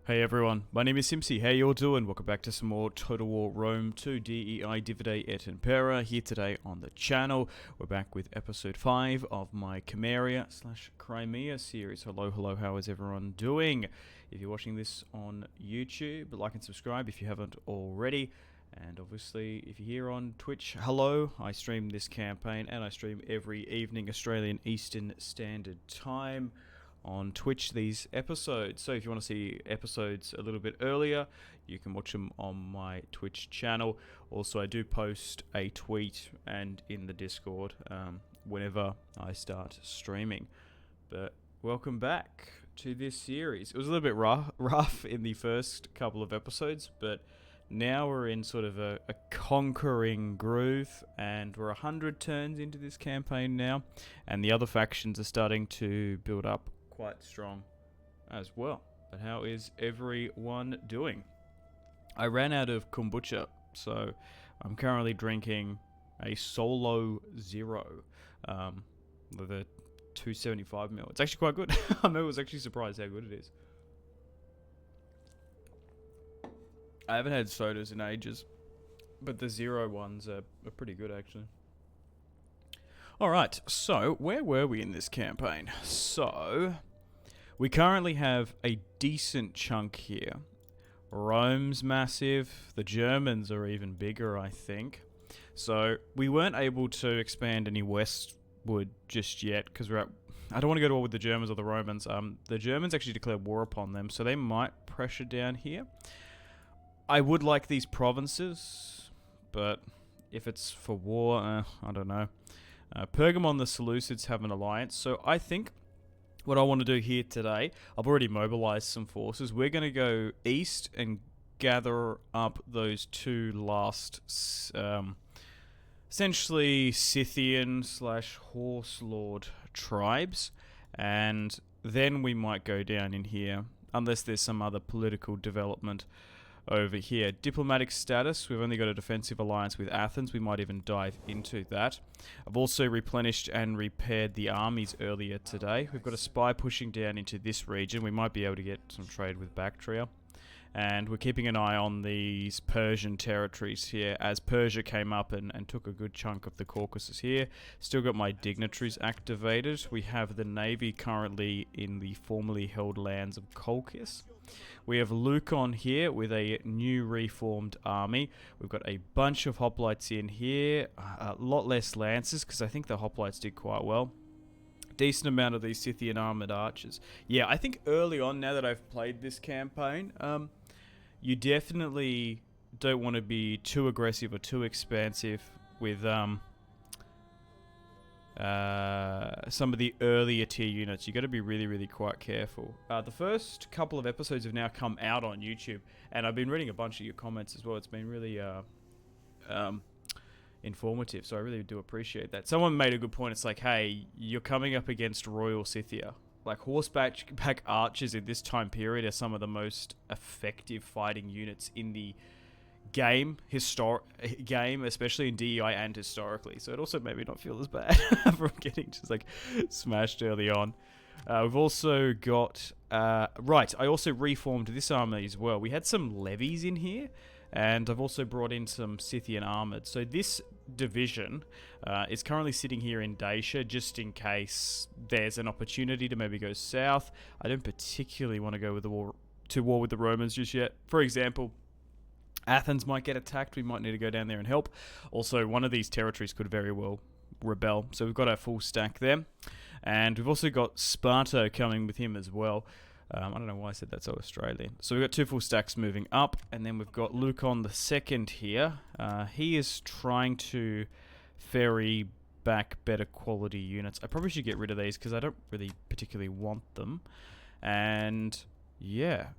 Hey everyone, my name is Simpsy. How you all doing? Welcome back to some more Total War Rome 2 DEI Divide et Impera here today on the channel. We're back with episode 5 of my Crimea series. Hello, how is everyone doing? If you're watching this on YouTube, like and subscribe if you haven't already. And obviously, if you're here on Twitch, hello. I stream this campaign and I stream every evening Australian Eastern Standard Time on Twitch these episodes. So if you want to see episodes a little bit earlier, you can watch them on my Twitch channel. Also, I do post a tweet and in the Discord whenever I start streaming. But welcome back to this series. It was a little bit rough in the first couple of episodes, but now we're in sort of a conquering groove, and we're 100 turns into this campaign now, and the other factions are starting to build up quite strong as well. But how is everyone doing? I ran out of kombucha, so I'm currently drinking a Solo Zero with a 275ml. It's actually quite good. I was actually surprised how good it is. I haven't had sodas in ages, but the Zero ones are pretty good actually. Alright, so where were we in this campaign? So, we currently have a decent chunk here. Rome's massive, the Germans are even bigger, I think. So, we weren't able to expand any westward just yet, because we're at... I don't want to go to war with the Germans or the Romans. The Germans actually declared war upon them, so they might pressure down here. I would like these provinces, but if it's for war, I don't know. Pergamon, the Seleucids have an alliance, so I think what I want to do here today, I've already mobilized some forces. We're going to go east and gather up those two last, essentially Scythian / Horse Lord tribes, and then we might go down in here, unless there's some other political development over here. Diplomatic status, we've only got a defensive alliance with Athens. We might even dive into that. I've also replenished and repaired the armies earlier today. We've got a spy pushing down into this region. We might be able to get some trade with Bactria. And we're keeping an eye on these Persian territories here, as Persia came up and took a good chunk of the Caucasus here. Still got my dignitaries activated. We have the navy currently in the formerly held lands of Colchis. We have Leucon here with a new reformed army. We've got a bunch of hoplites in here, a lot less lancers because I think the hoplites did quite well. Decent amount of these Scythian armored archers. Yeah, I think early on, now that I've played this campaign, you definitely don't want to be too aggressive or too expansive with some of the earlier tier units. You got to be really quite careful. The first couple of episodes have now come out on YouTube, and I've been reading a bunch of your comments as well. It's been really informative, so I really do appreciate that. Someone made a good point. It's like, hey, you're coming up against Royal Scythia. Like, horseback archers in this time period are some of the most effective fighting units in the game, especially in DEI and historically. So it also made me not feel as bad from getting just like smashed early on. We've also got right. I also reformed this army as well. We had some levies in here, and I've also brought in some Scythian armored. So this division is currently sitting here in Dacia, just in case there's an opportunity to maybe go south. I don't particularly want to go with war with the Romans just yet. For example, Athens might get attacked. We might need to go down there and help. Also, one of these territories could very well rebel. So we've got our full stack there. And we've also got Sparta coming with him as well. I don't know why I said that's so Australian. So we've got two full stacks moving up. And then we've got Leucon the second here. He is trying to ferry back better quality units. I probably should get rid of these because I don't really particularly want them. And yeah,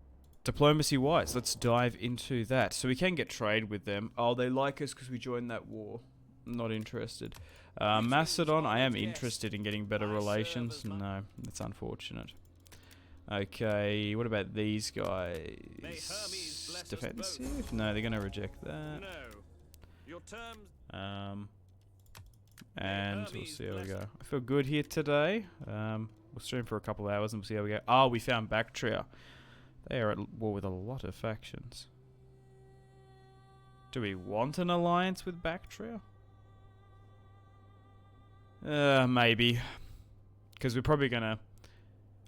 diplomacy-wise, let's dive into that. So we can get trade with them. Oh, they like us because we joined that war. Not interested. Macedon, I am interested in getting better relations. No, that's unfortunate. Okay, what about these guys? Defensive? No, they're going to reject that. And we'll see how we go. I feel good here today. We'll stream for a couple of hours and we'll see how we go. Oh, we found Bactria. They are at war with a lot of factions. Do we want an alliance with Bactria? Maybe. Because we're probably gonna...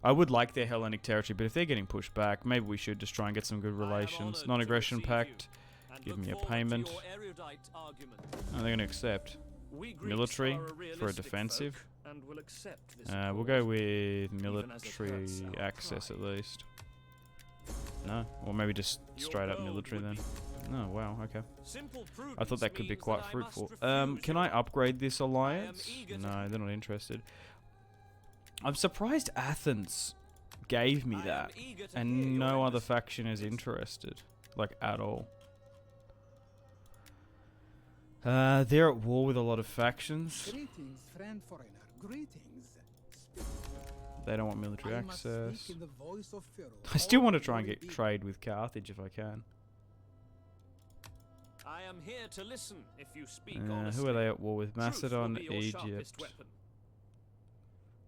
I would like their Hellenic territory, but if they're getting pushed back, maybe we should just try and get some good relations. Non-aggression pact. Give me a payment. Oh, they're gonna accept. Military for a defensive. We'll go with military access at least. No? Or maybe just straight up military then. Oh, wow, okay. I thought that could be quite fruitful. Can I upgrade this alliance? No, they're not interested. I'm surprised Athens gave me that, and no other faction is interested, like, at all. They're at war with a lot of factions. Greetings, friend foreigner. Greetings. They don't want military access. I still want to try and get trade with Carthage if I can. I am here to listen if you speak who are they at war with? Macedon, Egypt.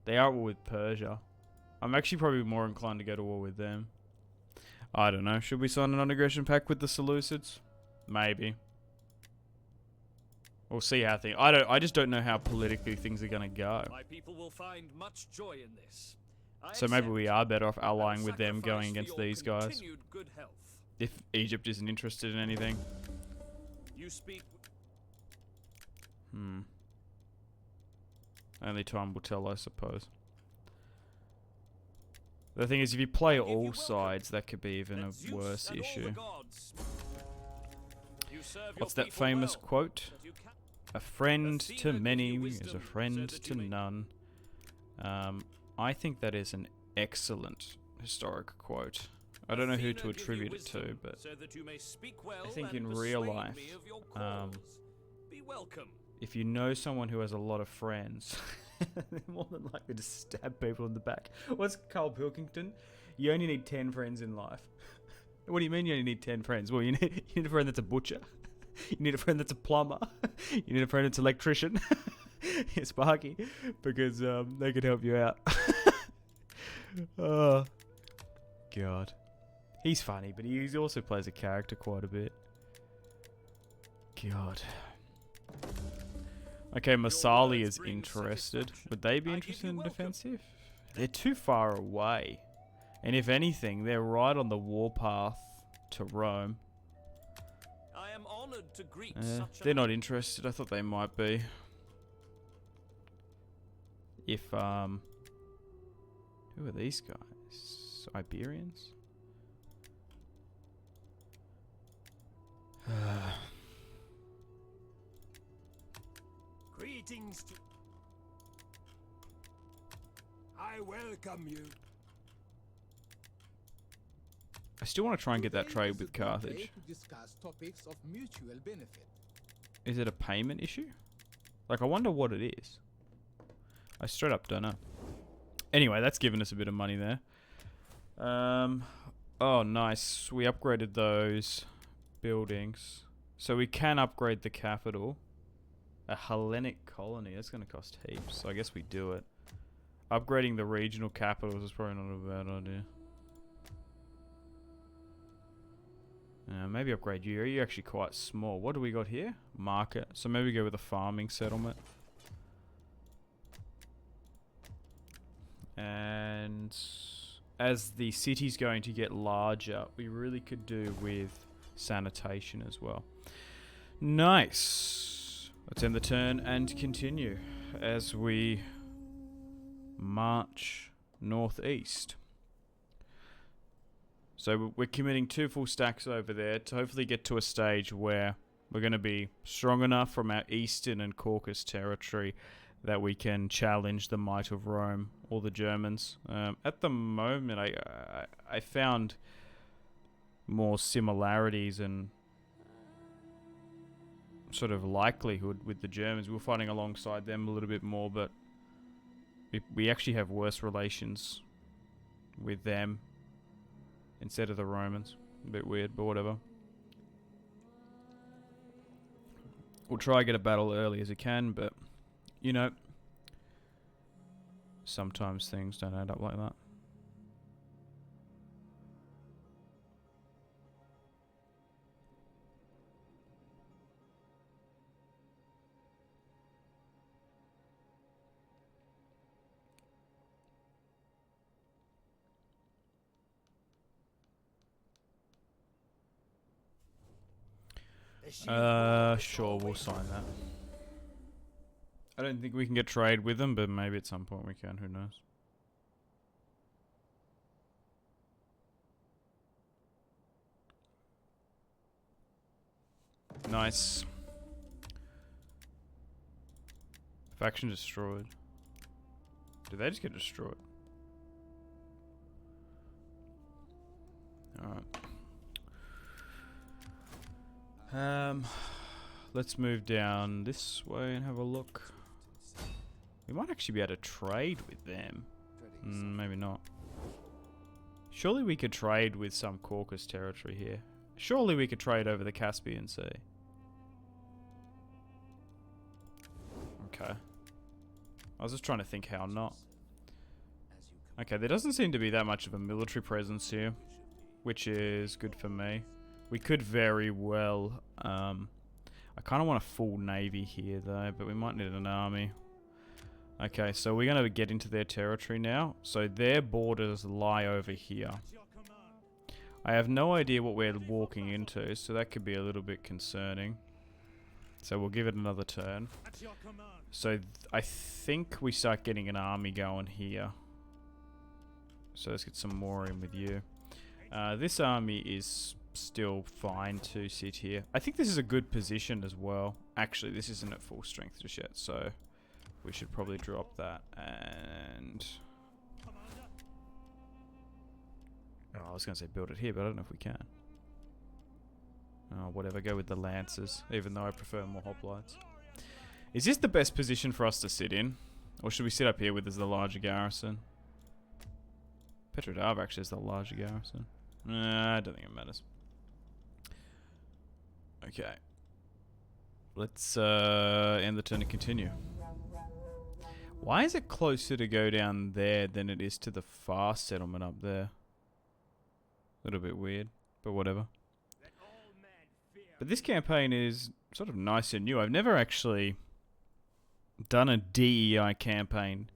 They are at war with Persia. I'm actually probably more inclined to go to war with them. I don't know. Should we sign a non-aggression pact with the Seleucids? Maybe. We'll see how things... I just don't know how politically things are going to go. My people will find much joy in this. So maybe we are better off allying with them going against these guys. If Egypt isn't interested in anything. You speak... Only time will tell, I suppose. The thing is, if you play all sides, that could be even a worse issue. What's that famous quote? A friend to many is a friend to none. I think that is an excellent historic quote. I don't know who to attribute it to, but I think in real life, if you know someone who has a lot of friends, they're more than likely to stab people in the back. What's Carl Pilkington? You only need 10 friends in life. What do you mean you only need 10 friends? Well, you need a friend that's a butcher. You need a friend that's a plumber. You need a friend that's an electrician. Yeah, Sparky. Because they could help you out. Oh, God. He's funny, but he also plays a character quite a bit. God. Okay, Masali is interested. Would they be interested in defensive? They're too far away. And if anything, they're right on the warpath to Rome. I am honored to greet they're not interested. I thought they might be. If, who are these guys? Iberians? Greetings to... I welcome you. I still want to try and get that trade with Carthage. To discuss topics of mutual benefit. Is it a payment issue? Like, I wonder what it is. I straight up don't know. Anyway, that's given us a bit of money there. Oh, nice. We upgraded those buildings. So we can upgrade the capital. A Hellenic colony. That's going to cost heaps. So I guess we do it. Upgrading the regional capitals is probably not a bad idea. Maybe upgrade you. You're actually quite small. What do we got here? Market. So maybe go with a farming settlement. And as the city's going to get larger, we really could do with sanitation as well. Nice. Let's end the turn and continue as we march northeast. So we're committing 2 full stacks over there to hopefully get to a stage where we're going to be strong enough from our eastern and Caucasus territory that we can challenge the might of Rome or the Germans. At the moment, I found more similarities and sort of likelihood with the Germans. We're fighting alongside them a little bit more, but we actually have worse relations with them instead of the Romans. A bit weird, but whatever. We'll try to get a battle early as we can, but, you know, sometimes things don't add up like that. Sure, we'll sign that. I don't think we can get trade with them, but maybe at some point we can, who knows. Nice. Faction destroyed. Did they just get destroyed? Alright. Let's move down this way and have a look. We might actually be able to trade with them. Maybe not. Surely we could trade with some Caucasus territory here. Surely we could trade over the Caspian Sea. Okay. I was just trying to think how not. Okay, there doesn't seem to be that much of a military presence here, which is good for me. We could very well... I kind of want a full navy here though, but we might need an army. Okay, so we're going to get into their territory now. So their borders lie over here. I have no idea what we're walking into, so that could be a little bit concerning. So we'll give it another turn. So I think we start getting an army going here. So let's get some more in with you. This army is still fine to sit here. I think this is a good position as well. Actually, this isn't at full strength just yet, so we should probably drop that. And oh, I was going to say build it here, but I don't know if we can. Oh, whatever, go with the Lancers, even though I prefer more hoplites. Is this the best position for us to sit in? Or should we sit up here with the larger garrison? Petrodav actually is the larger garrison. I don't think it matters. Okay. Let's end the turn and continue. Why is it closer to go down there than it is to the far settlement up there? A little bit weird, but whatever. But this campaign is sort of nice and new. I've never actually done a DEI campaign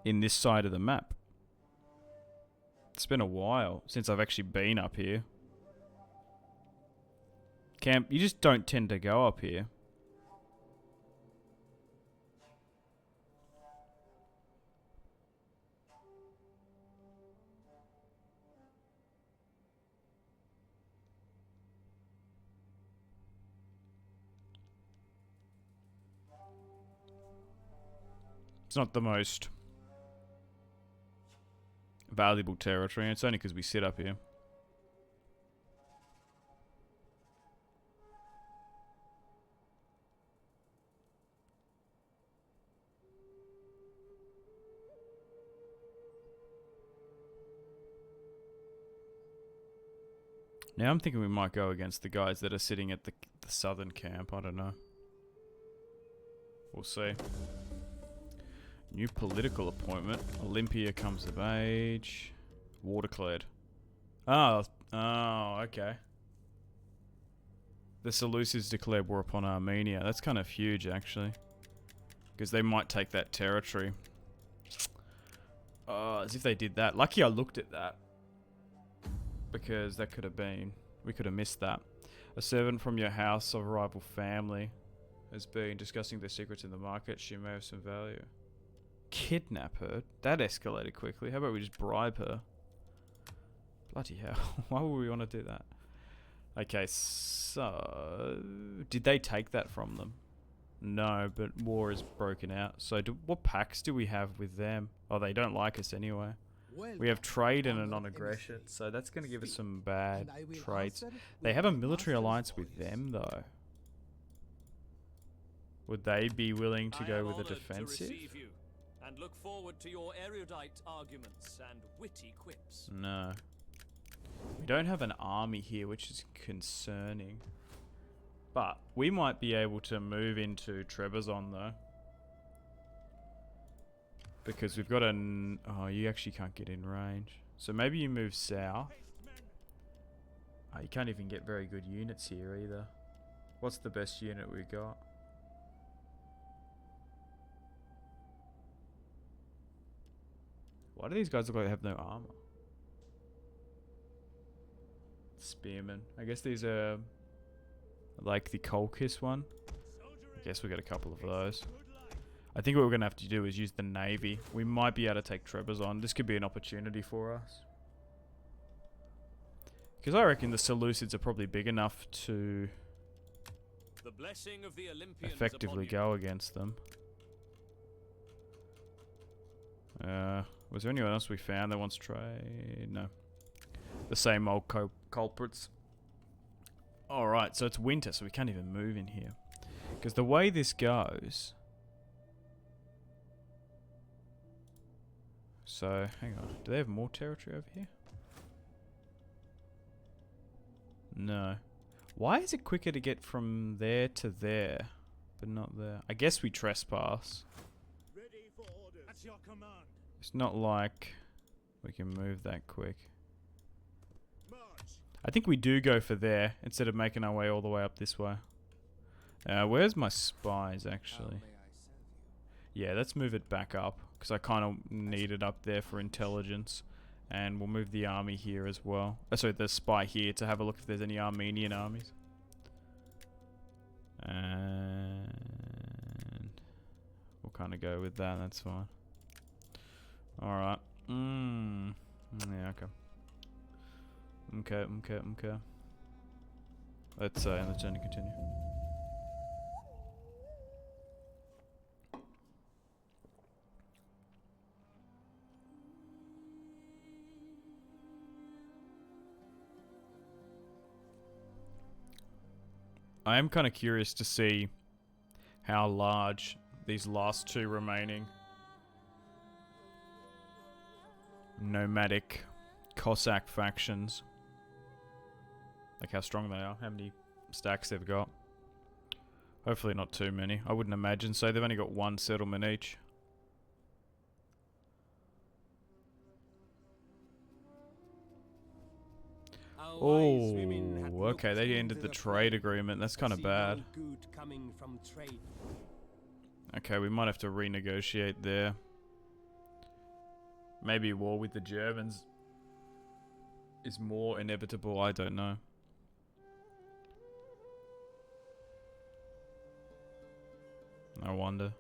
in this side of the map. It's been a while since I've actually been up here. You just don't tend to go up here. It's not the most valuable territory. It's only because we sit up here. Now I'm thinking we might go against the guys that are sitting at the southern camp. I don't know. We'll see. New political appointment. Olympia comes of age. War declared. Oh, okay. The Seleucids declared war upon Armenia. That's kind of huge, actually. Because they might take that territory. Oh, as if they did that. Lucky I looked at that. Because that could have been... We could have missed that. A servant from your house of a rival family has been discussing their secrets in the market. She may have some value. Kidnap her? That escalated quickly. How about we just bribe her? Bloody hell. Why would we want to do that? Okay, so... Did they take that from them? No, but war is broken out. So what pacts do we have with them? Oh, they don't like us anyway. We have trade and a non-aggression, so that's going to give us some bad traits. They have a military alliance with them, though. Would they be willing to go with a defensive? And look forward to your erudite arguments and witty quips. No. We don't have an army here, which is concerning. But we might be able to move into Trebizond, though. Because we've got an... Oh, you actually can't get in range. So maybe you move south. Oh, you can't even get very good units here either. What's the best unit we got? Why do these guys look like they have no armor? Spearmen. I guess these are Like the Colchis one. I guess we got a couple of those. I think what we're going to have to do is use the Navy. We might be able to take Trebizond. This could be an opportunity for us. Because I reckon the Seleucids are probably big enough to The blessing of the Olympians effectively upon go against them. Was there anyone else we found that wants trade? No. The same old culprits. Alright, so it's winter, so we can't even move in here. Because the way this goes... So, hang on. Do they have more territory over here? No. Why is it quicker to get from there to there, but not there? I guess we trespass. Ready for orders. At your command. It's not like we can move that quick. March. I think we do go for there instead of making our way all the way up this way. Where's my spies, actually? Yeah, let's move it back up, because I kind of need it up there for intelligence. And we'll move the army here as well. Sorry, the spy here to have a look if there's any Armenian armies. And we'll kind of go with that, that's fine. Alright. Yeah, okay. Okay. Let's end the turn and continue. I am kind of curious to see how large these last two remaining nomadic Cossack factions, like how strong they are, how many stacks they've got. Hopefully not too many. I wouldn't imagine so. They've only got one settlement each. Oh, okay, they ended the trade agreement. That's kind of bad. Okay, we might have to renegotiate there. Maybe war with the Germans is more inevitable, I don't know. I wonder.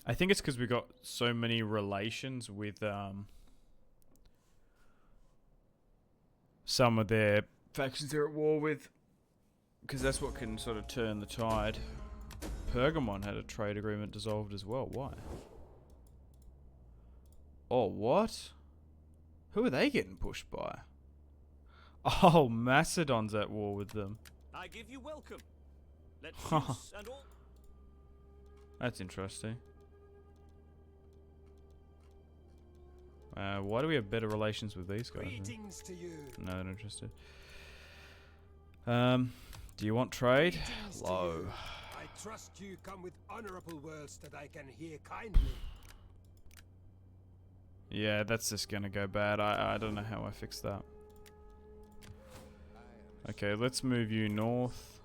I think it's because we got so many relations with some of their factions they're at war with, because that's what can sort of turn the tide. Pergamon had a trade agreement dissolved as well. Why? Oh, what? Who are they getting pushed by? Oh, Macedon's at war with them. I give you welcome. Let Zeus and all. That's interesting. Why do we have better relations with these guys? Greetings to you. No, not interested. Do you want trade? Greetings to Low. you. I trust you come with honorable words that I can hear kindly. Yeah, that's just gonna go bad. I don't know how I fix that. Okay, let's move you north.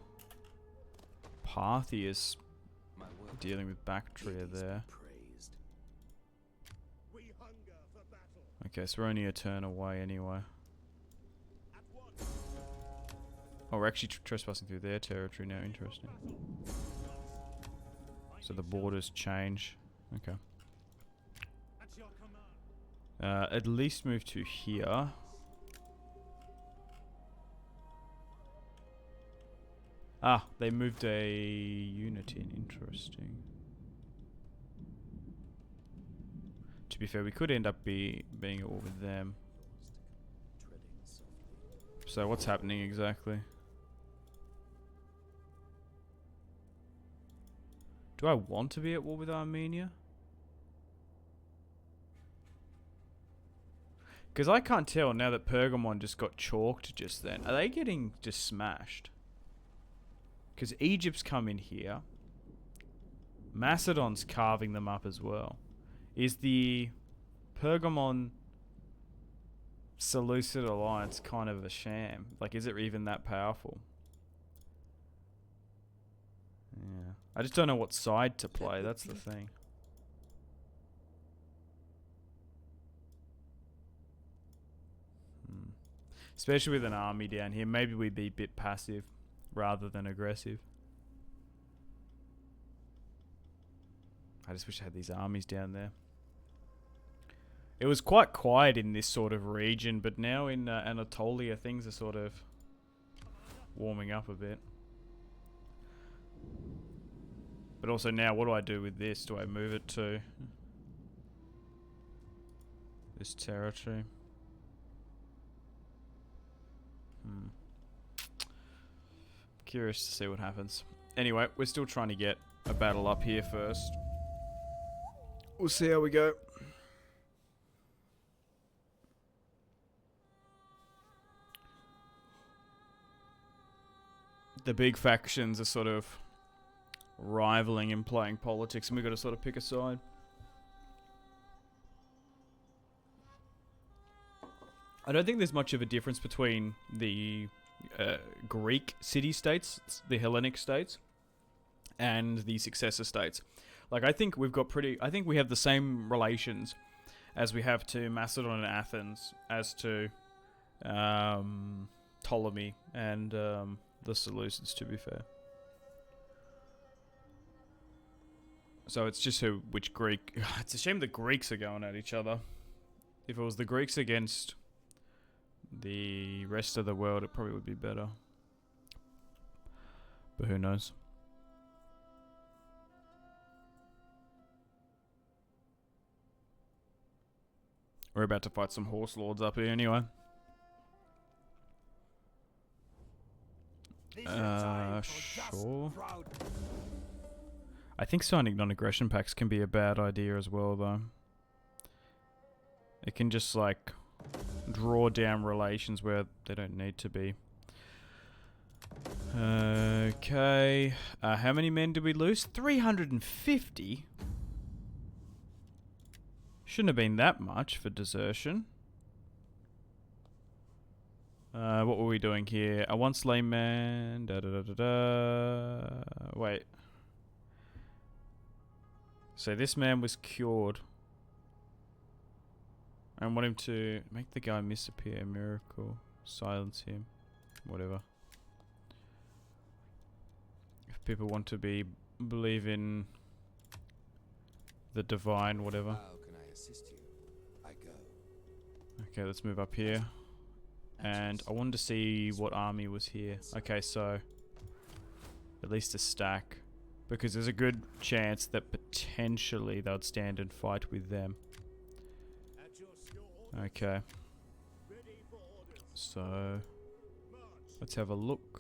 Parthia is dealing with Bactria there. Okay, so we're only a turn away anyway. Oh, we're actually trespassing through their territory now. Interesting. So the borders change. Okay. At least move to here. Ah, they moved a unit in. Interesting. To be fair, we could end up being at war with them. So what's happening exactly? Do I want to be at war with Armenia? Because I can't tell now that Pergamon just got chalked just then. Are they getting just smashed? Because Egypt's come in here. Macedon's carving them up as well. Is the Pergamon Seleucid alliance kind of a sham? Like, is it even that powerful? Yeah. I just don't know what side to play. That's the thing. Especially with an army down here. Maybe we'd be a bit passive rather than aggressive. I just wish I had these armies down there. It was quite quiet in this sort of region, but now in Anatolia things are sort of warming up a bit. But also now, what do I do with this? Do I move it to this territory? Curious to see what happens. Anyway, we're still trying to get a battle up here first. We'll see how we go. The big factions are sort of rivaling and playing politics, and we've got to sort of pick a side. I don't think there's much of a difference between the Greek city-states, the Hellenic states, and the successor states. Like, I think we've got I think we have the same relations as we have to Macedon and Athens, as to Ptolemy and the Seleucids, to be fair. So it's just which Greek... It's a shame the Greeks are going at each other. If it was the Greeks against the rest of the world, it probably would be better. But who knows? We're about to fight some horse lords up here anyway. Sure. I think signing non-aggression pacts can be a bad idea as well, though. It can just, like, draw down relations where they don't need to be. Okay. How many men did we lose? 350? Shouldn't have been that much for desertion. What were we doing here? A one slain man. Wait. So this man was cured. I want him to make the guy disappear. Miracle. Silence him. Whatever. If people want to believe in the divine, whatever. How can I assist you? I go. Okay, let's move up here. And I wanted to see what army was here. Okay, so at least a stack. Because there's a good chance that potentially they'd stand and fight with them. Okay. So let's have a look.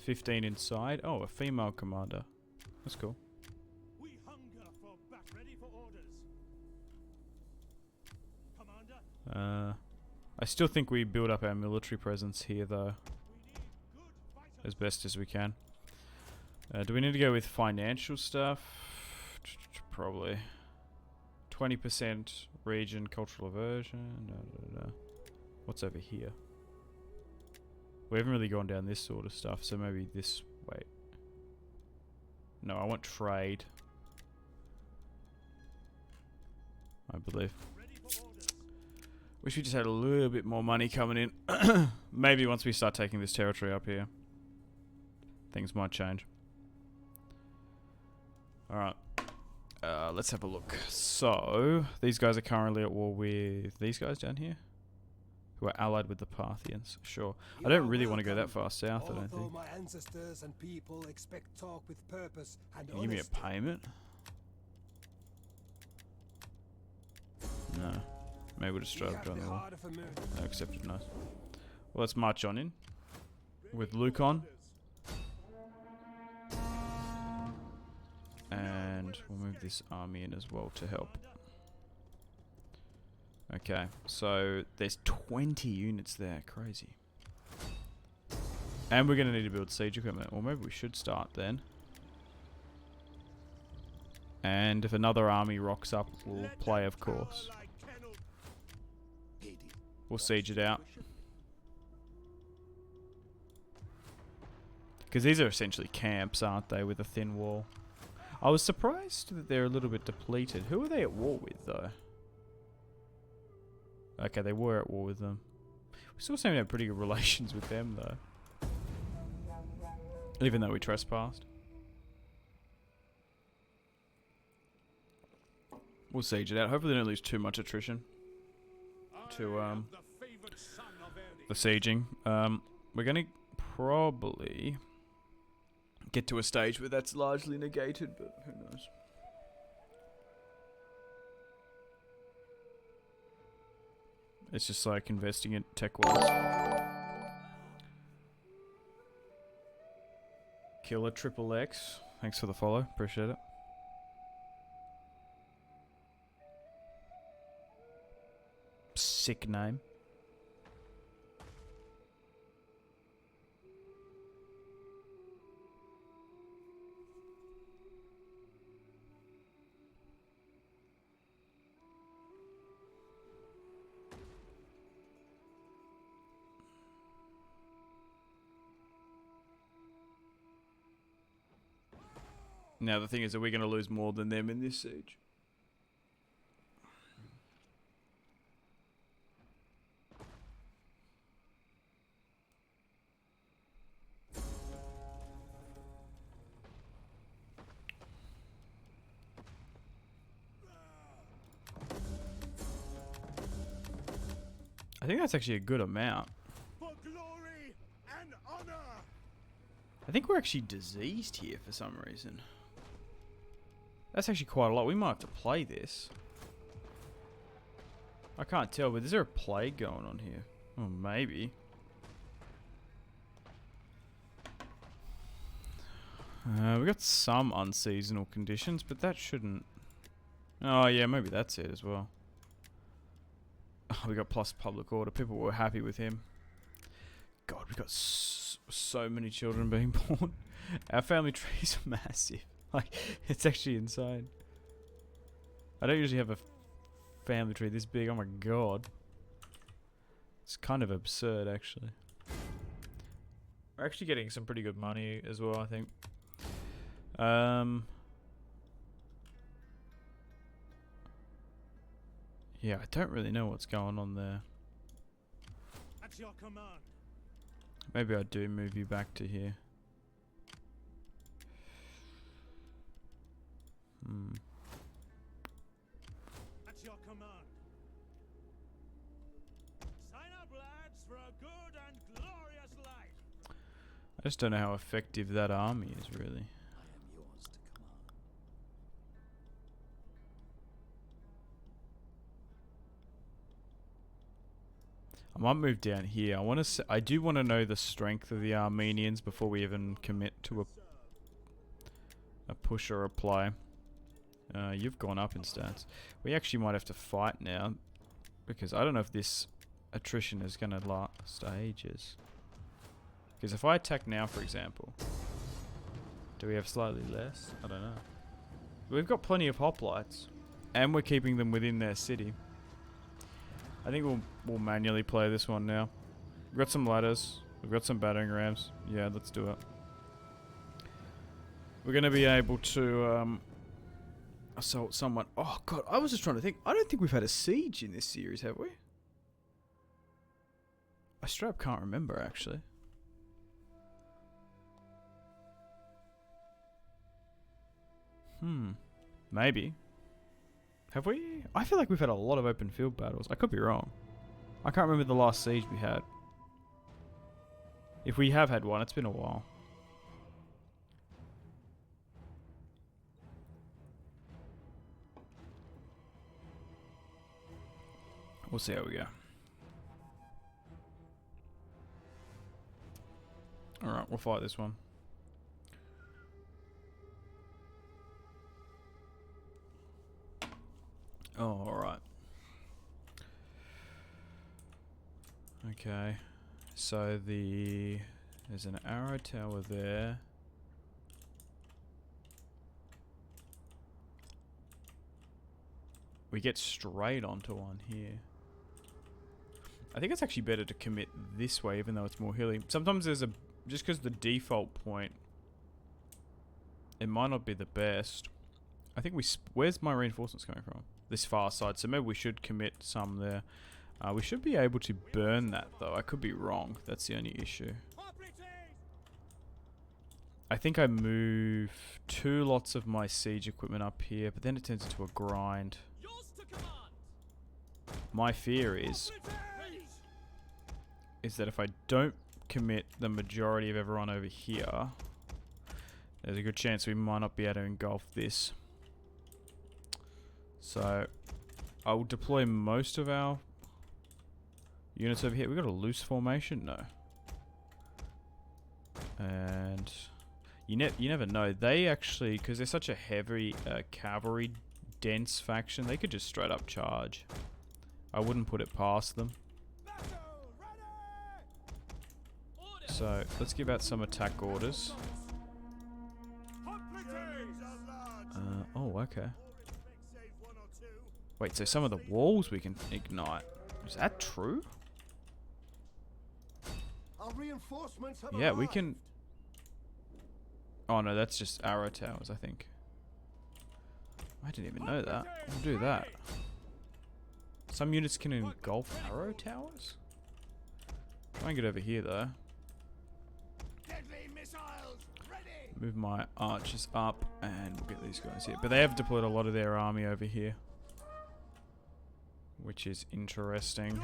15 inside. Oh, a female commander. That's cool. We hunger for ready for orders. Commander. I still think we build up our military presence here, though, as best as we can. Do we need to go with financial stuff? Probably. 20% region cultural aversion. What's over here? We haven't really gone down this sort of stuff, so maybe this... Wait. No, I want trade. I believe. Wish we just had a little bit more money coming in. Maybe once we start taking this territory up here, things might change. Alright. Let's have a look. So, these guys are currently at war with these guys down here, who are allied with the Parthians. Sure. I don't really want to go that far south, I don't think. My ancestors and people expect talk with purpose and Can you give me a payment? No. Maybe we'll just straight up join the war. No, accepted, nice. Well, let's march on in. With Lucon. And we'll move this army in as well to help. Okay, so there's 20 units there. Crazy. And we're going to need to build siege equipment. Or maybe we should start then. And if another army rocks up, we'll play, of course. We'll siege it out. Because these are essentially camps, aren't they, with a thin wall? I was surprised that they're a little bit depleted. Who are they at war with, though? Okay, they were at war with them. We still seem to have pretty good relations with them, though. Even though we trespassed. We'll siege it out. Hopefully they don't lose too much attrition to the sieging. We're going to probably get to a stage where that's largely negated, but who knows. It's just like investing in tech-wise. Killer Triple X. Thanks for the follow. Appreciate it. Sick name. Now the thing is, are we going to lose more than them in this siege? I think that's actually a good amount. For glory and honor. I think we're actually diseased here for some reason. That's actually quite a lot. We might have to play this. I can't tell, but is there a plague going on here? Oh, maybe. We got some unseasonal conditions, but that shouldn't... Oh, yeah, maybe that's it as well. Oh, we got plus public order. People were happy with him. God, we got so many children being born. Our family trees are massive. Like, it's actually insane. I don't usually have a family tree this big. Oh my god. It's kind of absurd, actually. We're actually getting some pretty good money as well, I think. Yeah, I don't really know what's going on there. At your command. Maybe I do move you back to here. At your command. Sign up, lads, for a good and glorious life. I just don't know how effective that army is, really. I am yours to command. I might move down here. I do want to know the strength of the Armenians before we even commit to a push or a play. You've gone up in stats. We actually might have to fight now, because I don't know if this attrition is going to last ages. Because if I attack now, for example, do we have slightly less? I don't know. We've got plenty of hoplites, and we're keeping them within their city. I think we'll manually play this one now. We've got some ladders. We've got some battering rams. Yeah, let's do it. We're going to be able to assault someone. Oh god, I was just trying to think. I don't think we've had a siege in this series, have we? I straight up can't remember, actually. Maybe. Have we? I feel like we've had a lot of open field battles. I could be wrong. I can't remember the last siege we had. If we have had one, it's been a while. We'll see how we go. Alright, we'll fight this one. Oh, alright. Okay. So there's an arrow tower there. We get straight onto one here. I think it's actually better to commit this way, even though it's more hilly. Sometimes there's just because the default point, it might not be the best. I think where's my reinforcements coming from? This far side, so maybe we should commit some there. We should be able to burn that though. I could be wrong. That's the only issue. I think I move 2 lots of my siege equipment up here, but then it turns into a grind. My fear is that if I don't commit the majority of everyone over here, there's a good chance we might not be able to engulf this. So I will deploy most of our units over here. We got a loose formation? No. And you never know. They actually, because they're such a heavy cavalry dense faction, they could just straight up charge. I wouldn't put it past them. So let's give out some attack orders. Oh, okay. Wait, so some of the walls we can ignite. Is that true? Our reinforcements have Yeah, we arrived. can... Oh no, that's just arrow towers, I think. I didn't even know that. We'll do that. Some units can engulf arrow towers? Try and get over here though. Deadly missiles ready. Move my archers up and we'll get these guys here. But they have deployed a lot of their army over here, which is interesting.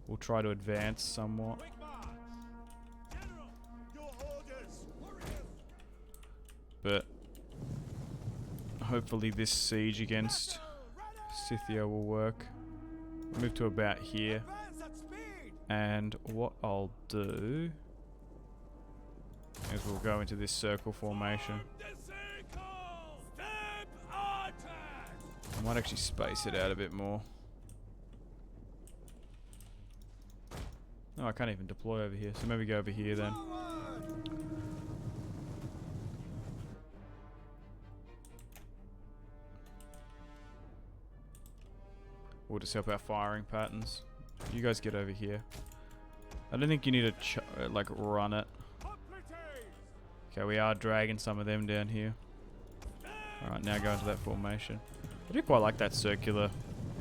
We'll try to advance somewhat. But hopefully this siege against Scythia will work. Move to about here. And what I'll do is we'll go into this circle formation. I might actually space it out a bit more. No, I can't even deploy over here, so maybe go over here then. We'll just help our firing patterns. You guys get over here. I don't think you need to like run it. Okay, we are dragging some of them down here. Alright, now go into that formation. I do quite like that circular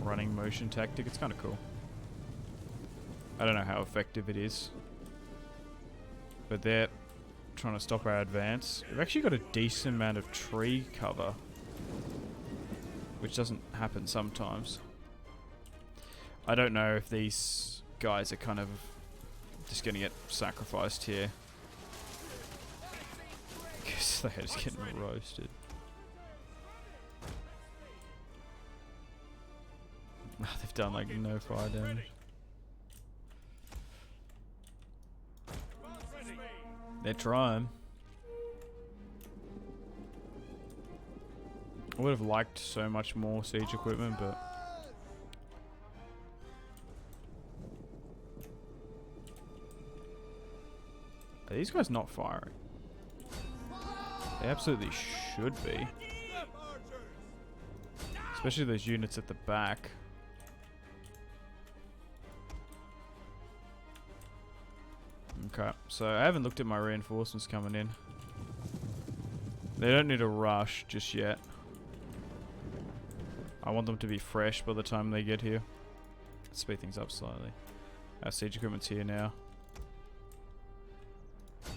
running motion tactic. It's kind of cool. I don't know how effective it is, but they're trying to stop our advance. We've actually got a decent amount of tree cover, which doesn't happen sometimes. I don't know if these guys are kind of just going to get sacrificed here, because they're just getting roasted. They've done like no fire damage. They're trying. I would have liked so much more siege equipment, but are these guys not firing? They absolutely should be. Especially those units at the back. Okay, so I haven't looked at my reinforcements coming in. They don't need a rush just yet. I want them to be fresh by the time they get here. Let's speed things up slightly. Our siege equipment's here now.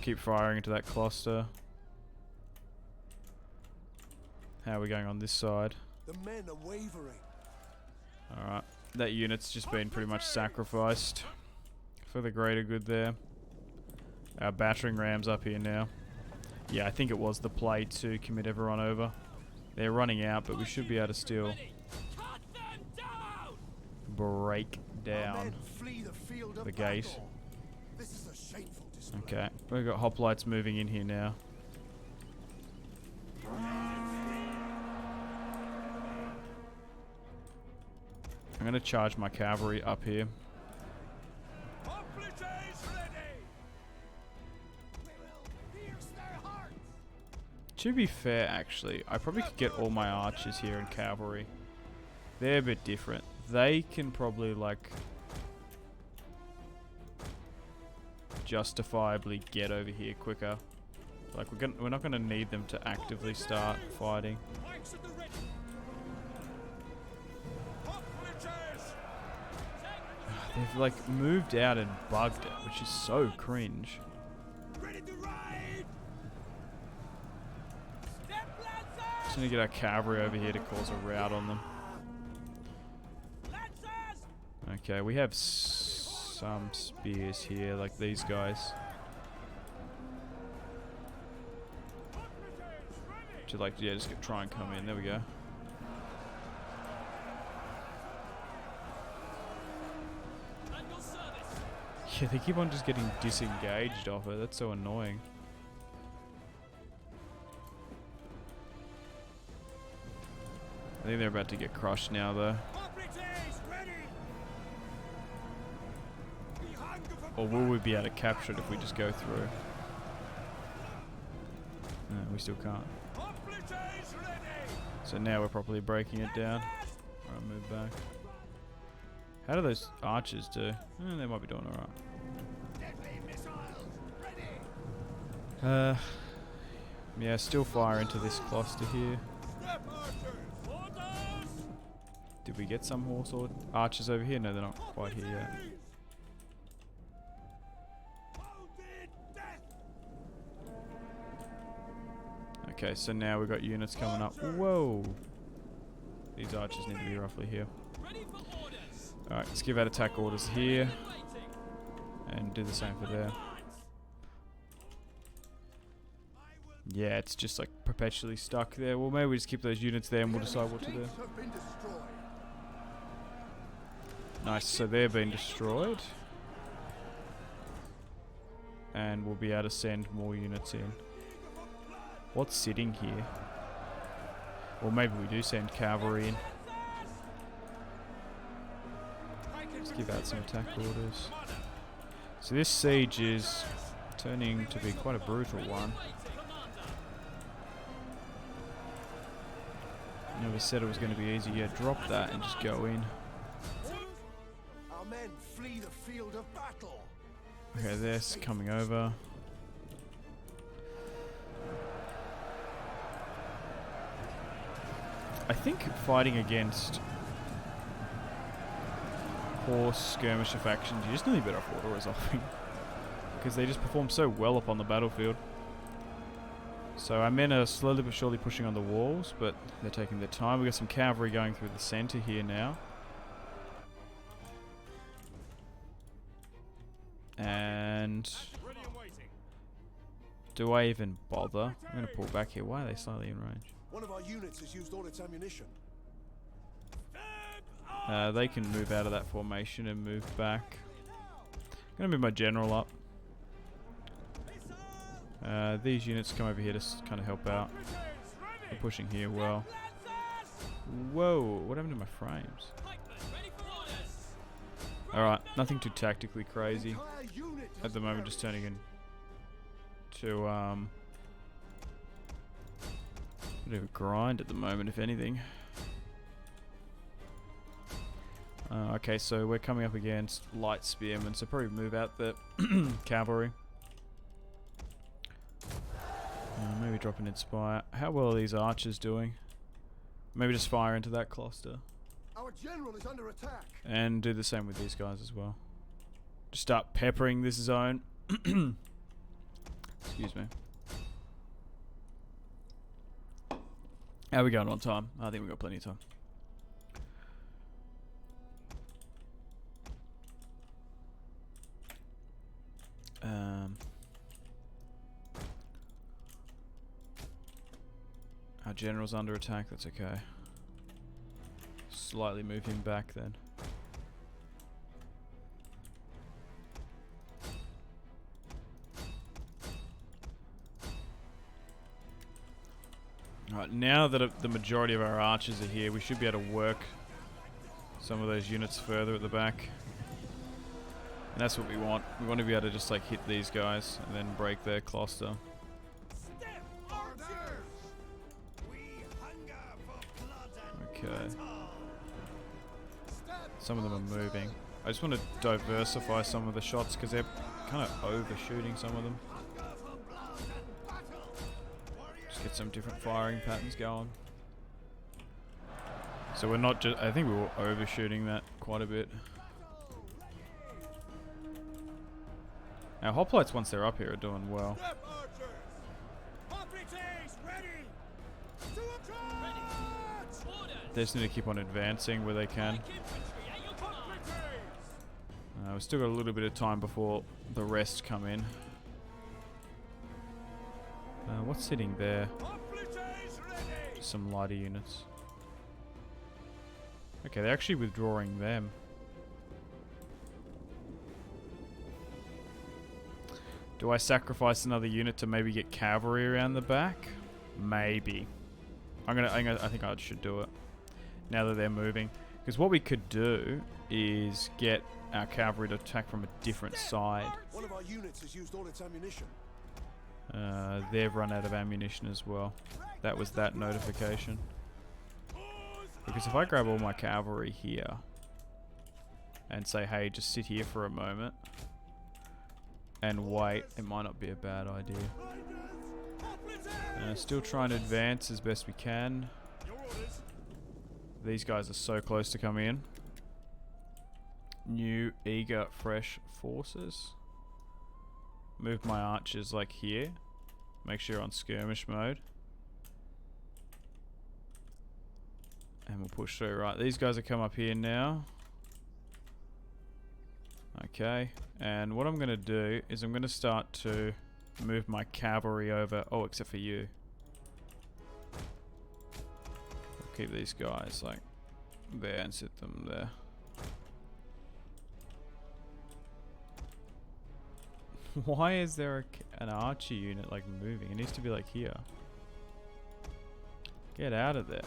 Keep firing into that cluster. How are we going on this side? The men are wavering. Alright, that unit's just been pretty much sacrificed for the greater good there. Our battering rams up here now. Yeah, I think it was the play to commit everyone over. They're running out, but we should be able to still break down the gate. This is a shameful display. Okay, we've got hoplites moving in here now. I'm going to charge my cavalry up here. To be fair, actually, I probably could get all my archers here and cavalry. They're a bit different. They can probably, like... justifiably get over here quicker. Like we're not gonna need them to actively start fighting. Pikes at the ready. Hot bridges. They've like moved out and bugged it, which is so cringe. Ready to ride! Step lancers. Just gonna get our cavalry over here to cause a rout on them. Lancers. Okay, we have some spears here, like these guys. Hot bridges ready. To like, yeah, just try and come in. There we go. At your service. Yeah, they keep on just getting disengaged off it. That's so annoying. I think they're about to get crushed now, though. Hot bridges ready! We hunger for Or will we be able to capture it if we just go through? No, we still can't. Hot bridges ready. So now we're properly breaking it down. Alright, move back. How do those archers do? They might be doing alright. deadly missiles ready! Yeah, still fire into this cluster here. Step archers. Orders. Did we get some horse or archers over here? No, they're not quite here yet. Wounded death! Okay, so now we've got units coming up. Whoa! These archers need to be roughly here. Ready for orders. Alright, let's give out attack orders here. In waiting. And do the same for there. Yeah, it's just like perpetually stuck there. Well, maybe we just keep those units there and we'll decide what to do. Have been destroyed. Nice, so they're being destroyed. And we'll be able to send more units in. What's sitting here? Or maybe we do send cavalry in. Let's give out some attack orders. So this siege is turning to be quite a brutal one. Never said it was going to be easy. Yeah, drop that and just go in. Our men flee the field of battle. Okay, this coming over. I think fighting against horse skirmisher factions, you just need a bit of auto resolving. Because they just perform so well upon the battlefield. So our men are slowly but surely pushing on the walls, but they're taking their time. We've got some cavalry going through the center here now. And Ready and waiting. do I even bother? I'm going to pull back here. Why are they slightly in range? One of our units has used all its ammunition. They can move out of that formation and move back. I'm going to move my general up. These units come over here to kind of help out. We're pushing here well. Whoa, what happened to my frames? Ready for orders. Alright, nothing too tactically crazy. Entire unit At has the moment, just turning into a bit of a grind at the moment, if anything. Okay, so we're coming up against light spearmen, so probably move out the cavalry. Maybe drop an inspire. How well are these archers doing? Maybe just fire into that cluster. Our general is under attack. And do the same with these guys as well. Just start peppering this zone. Excuse me. How are we going on time? I think we've got plenty of time. Our general's under attack, that's okay. Slightly move him back then. Alright, now that the majority of our archers are here, we should be able to work some of those units further at the back. And that's what we want. We want to be able to just like hit these guys and then break their cluster. Step archers! We hunger for blood and Okay. battle. Step Some of them are moving. I just want to diversify some of the shots because they're kind of overshooting some of them. Just get some different firing patterns going. So we're not just... I think we were overshooting that quite a bit. Our hoplites, once they're up here, are doing well. They just need to keep on advancing where they can. We've still got a little bit of time before the rest come in. What's sitting there? Some lighter units. Okay, they're actually withdrawing them. Do I sacrifice another unit to maybe get cavalry around the back? Maybe. I think I should do it now that they're moving. Because what we could do is get our cavalry to attack from a different side. One of our units has used all its ammunition. They've run out of ammunition as well. That was that notification. Because if I grab all my cavalry here and say, hey, just sit here for a moment and wait, it might not be a bad idea. Still trying to advance as best we can. These guys are so close to coming in. New, eager, fresh forces. Move my archers like here. Make sure you're on skirmish mode. And we'll push through. Right, these guys have come up here now. Okay, and what I'm going to do is I'm going to start to move my cavalry over. Oh, except for you. I'll keep these guys like there and sit them there. Why is there an archer unit like moving? It needs to be like here. Get out of there.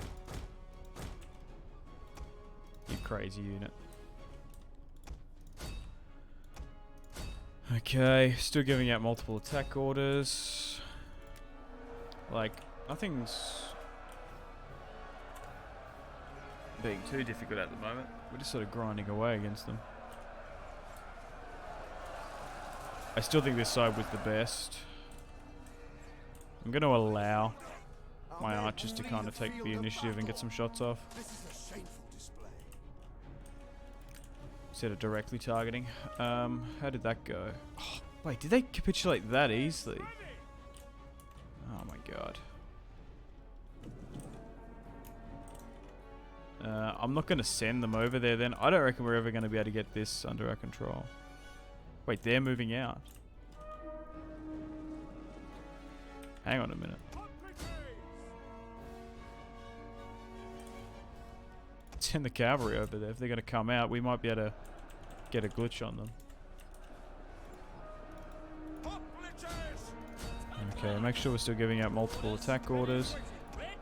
You crazy unit. Okay, still giving out multiple attack orders. Like, nothing's being too difficult at the moment. We're just sort of grinding away against them. I still think this side was the best. I'm going to allow my archers to kind of take the initiative and get some shots off. Instead of directly targeting. How did that go? Oh, wait, did they capitulate that easily? Oh my god. I'm not going to send them over there then. I don't reckon we're ever going to be able to get this under our control. Wait, they're moving out. Hang on a minute. Send the cavalry over there. If they're going to come out, we might be able to get a glitch on them. Okay, make sure we're still giving out multiple attack orders.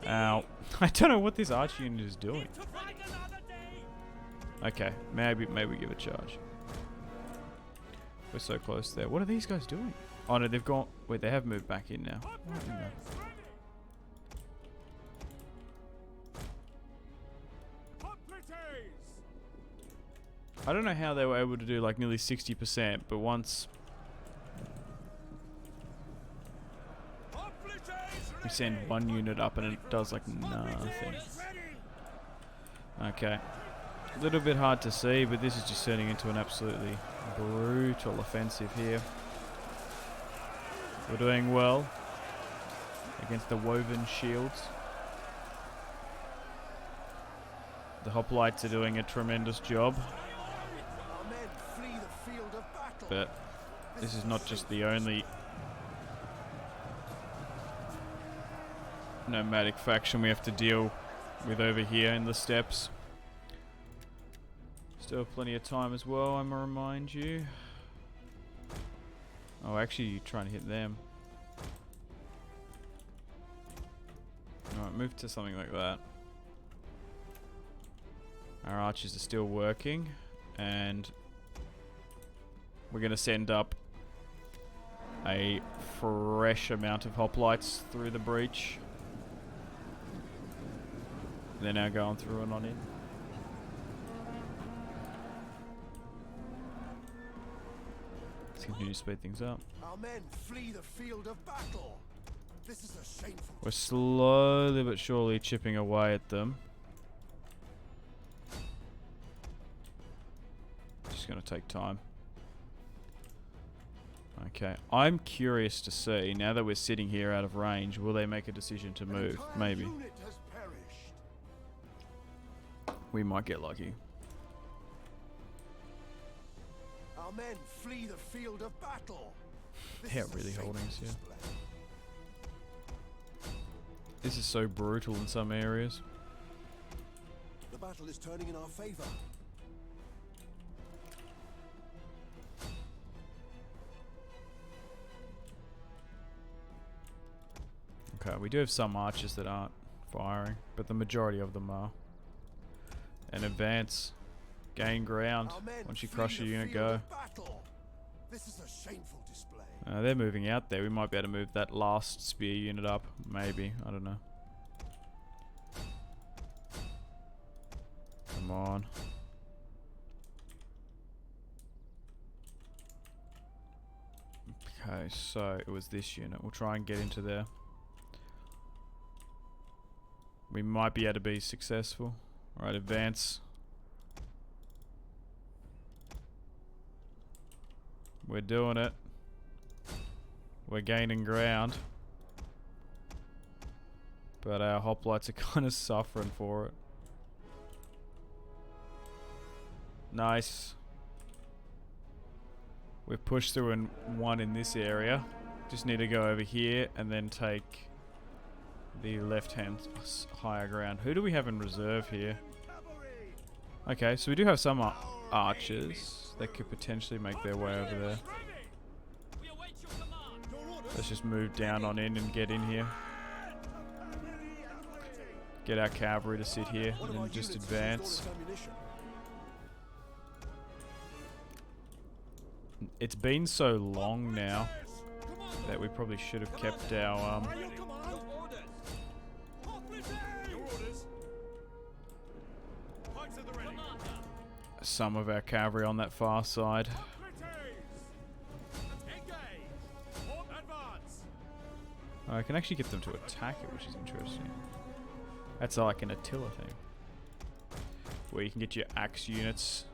Ow. I don't know what this archer unit is doing. Okay, maybe give a charge. We're so close there. What are these guys doing? Oh no, they've gone... Wait, they have moved back in now. What in the... I don't know how they were able to do like nearly 60%, but once we send one unit up and it does like nothing. Okay. A little bit hard to see, but this is just turning into an absolutely brutal offensive here. We're doing well against the woven shields. The hoplites are doing a tremendous job. But this is not just the only nomadic faction we have to deal with over here in the steppes. Still have plenty of time as well, I'm gonna remind you. Oh, actually you're trying to hit them. Alright, move to something like that. Our archers are still working, and we're going to send up a fresh amount of hoplites through the breach. They're now going through and on in. continue to speed things up. Our men flee the field of battle. This is a shameful. We're slowly but surely chipping away at them. Just gonna take time. Okay, I'm curious to see, now that we're sitting here out of range, will they make a decision to move? Maybe. Unit has perished. We might get lucky. Our men flee the field of battle. This They're is a really holding us shameful here. display. This is so brutal in some areas. The battle is turning in our favor. Okay, we do have some archers that aren't firing, but the majority of them are. And advance. Gain ground. Our men Once you flee crush the your unit, field go. of battle. This is a shameful display. They're moving out there. We might be able to move that last spear unit up. Maybe. I don't know. Come on. Okay, so it was this unit. We'll try and get into there. We might be able to be successful. Alright, advance. We're doing it. We're gaining ground. But our hoplites are kind of suffering for it. Nice. We've pushed through in one in this area. Just need to go over here and then take the left-hand higher ground. Who do we have in reserve here? Okay, so we do have some archers that could potentially make their way over there. We await your command. Let's just move down on in and get in here. Get our cavalry to sit here One and of our then just units has used all advance. its ammunition. It's been so long now that we probably should have kept our Your orders. Your orders. Pipes at the ready. Commander. some of our cavalry on that far side. Engage. Advance. I can actually get them to attack it, which is interesting. That's like an Attila thing, where you can get your axe units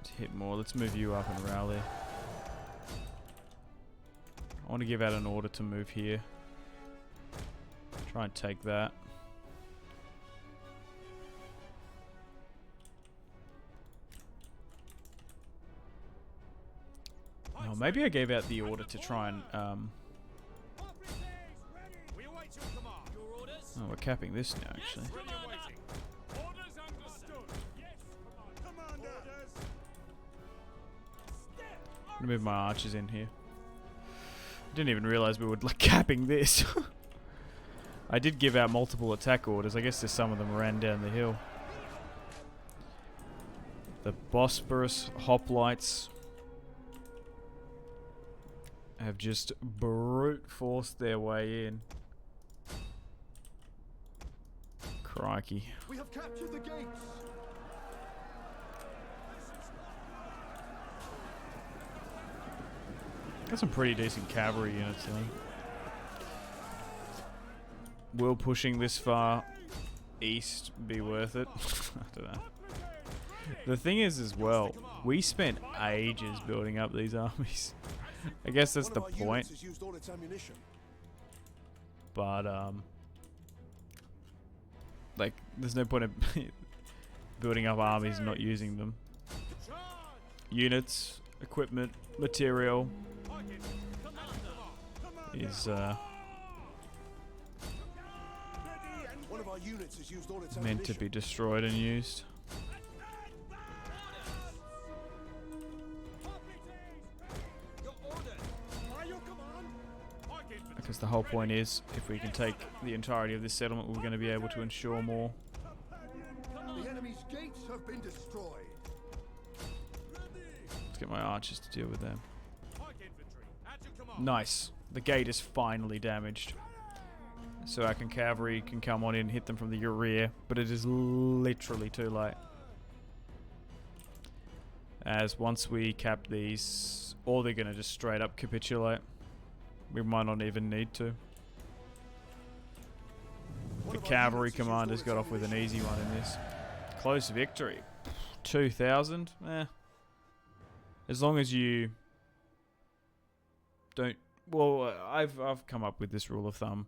to hit more. Let's move you up and rally. I want to give out an order to move here. Try and take that. Oh, maybe I gave out the order to try and We await your command. Your orders. oh, we're capping this now actually. Ready and waiting. Orders understood. Yes, Commander. Orders. I'm gonna move my archers in here. I didn't even realize we were like capping this. I did give out multiple attack orders. I guess there's some of them ran down the hill. The Bosporus hoplites have just brute forced their way in. Crikey. We have captured the gates. Got some pretty decent cavalry units though. Will pushing this far east be worth it? I don't know. The thing is as well, we spent ages building up these armies. I guess that's One the of our point, units has used all its ammunition. but like there's no point of building up armies and not using them. Charge. Units, equipment, material is One of our units has used all its meant ammunition. to be destroyed and used. Your orders. By your command. Pike infantry. Because the whole point is, if we can take the entirety of this settlement, we're going to be able to ensure more. The enemy's gates have been destroyed. Let's get my archers to deal with them. Pike infantry. At your command. Nice. The gate is finally damaged. So our cavalry can come on in and hit them from the rear, but it is literally too late. As once we cap these, or they're going to just straight up capitulate. We might not even need to. The cavalry commanders got off with an easy one in this. Close victory. 2,000? Eh. As long as you don't... Well, I've come up with this rule of thumb.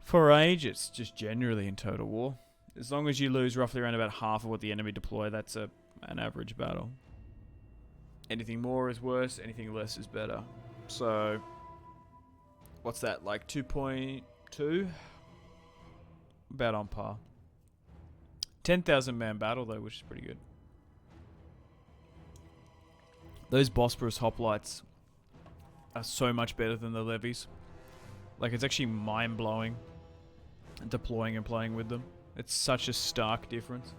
For age, it's just generally in total war. As long as you lose roughly around about half of what the enemy deploy, that's an average battle. Anything more is worse, anything less is better. So, what's that, like 2.2? About on par. 10,000 man battle though, which is pretty good. Those Bosporus hoplites are so much better than the levies. Like, it's actually mind-blowing deploying and playing with them. It's such a stark difference.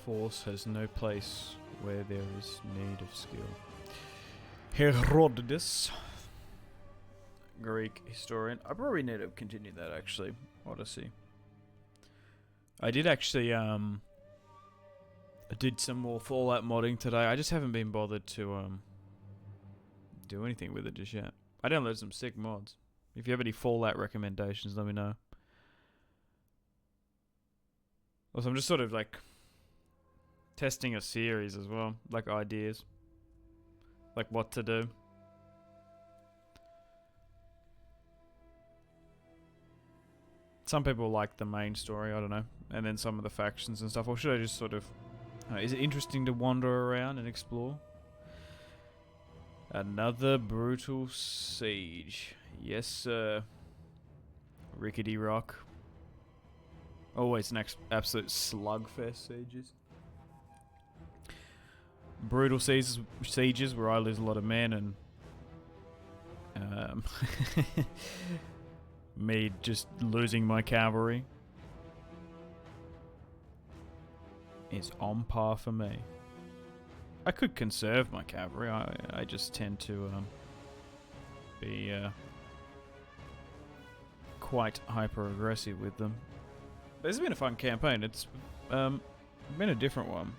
Force has no place where there is need of skill. Herodotus, Greek historian. I probably need to continue that actually. Odyssey. I did actually I did some more Fallout modding today. I just haven't been bothered to do anything with it just yet. I downloaded some sick mods. If you have any Fallout recommendations, let me know. Also, I'm just sort of like testing a series as well, like ideas, like what to do. Some people like the main story, I don't know, and then some of the factions and stuff. Or should I just sort of, is it interesting to wander around and explore? Another brutal siege. Yes, sir. Rickety Rock. Always an absolute slugfest sieges. Brutal sieges where I lose a lot of men and me just losing my cavalry is on par for me. I could conserve my cavalry. I just tend to be quite hyper aggressive with them. But it's been a fun campaign. It's been a different one.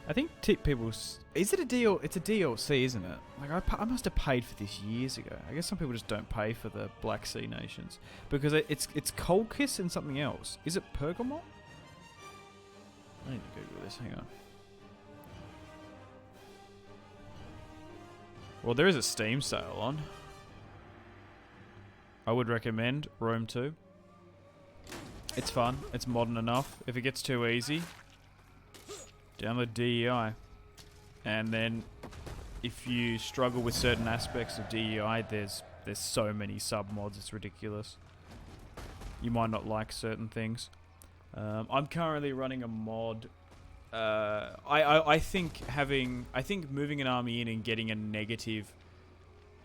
I think people... Is it a deal? It's a DLC, isn't it? Like, I must have paid for this years ago. I guess some people just don't pay for the Black Sea nations. Because it's Colchis and something else. Is it Pergamon? I need to Google this. Hang on. Well, there is a Steam sale on. I would recommend Rome 2. It's fun. It's modern enough. If it gets too easy... download DEI, and then if you struggle with certain aspects of DEI, there's so many sub mods, it's ridiculous. You might not like certain things. I'm currently running a mod. I think moving an army in and getting a negative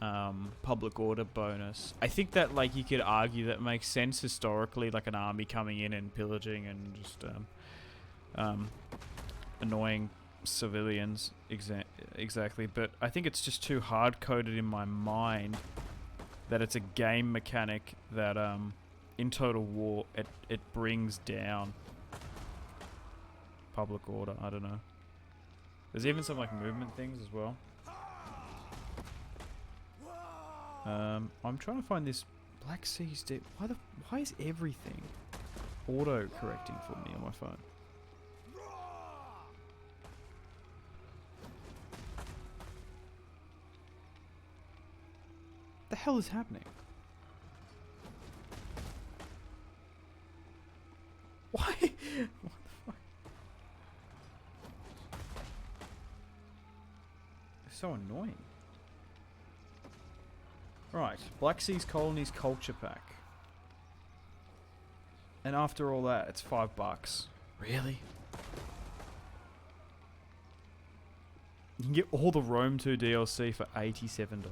public order bonus. I think that, like, you could argue that makes sense historically, like an army coming in and pillaging and just annoying civilians, exactly, but I think it's just too hard-coded in my mind that it's a game mechanic that in Total War it brings down public order. I don't know. There's even some like movement things as well. I'm trying to find this Black Seas. Why is everything auto-correcting for me on my phone? What the hell is happening? Why? What the fuck? It's so annoying. Right, Black Seas Colonies Culture Pack. And after all that, it's $5. Really? You can get all the Rome 2 DLC for $87.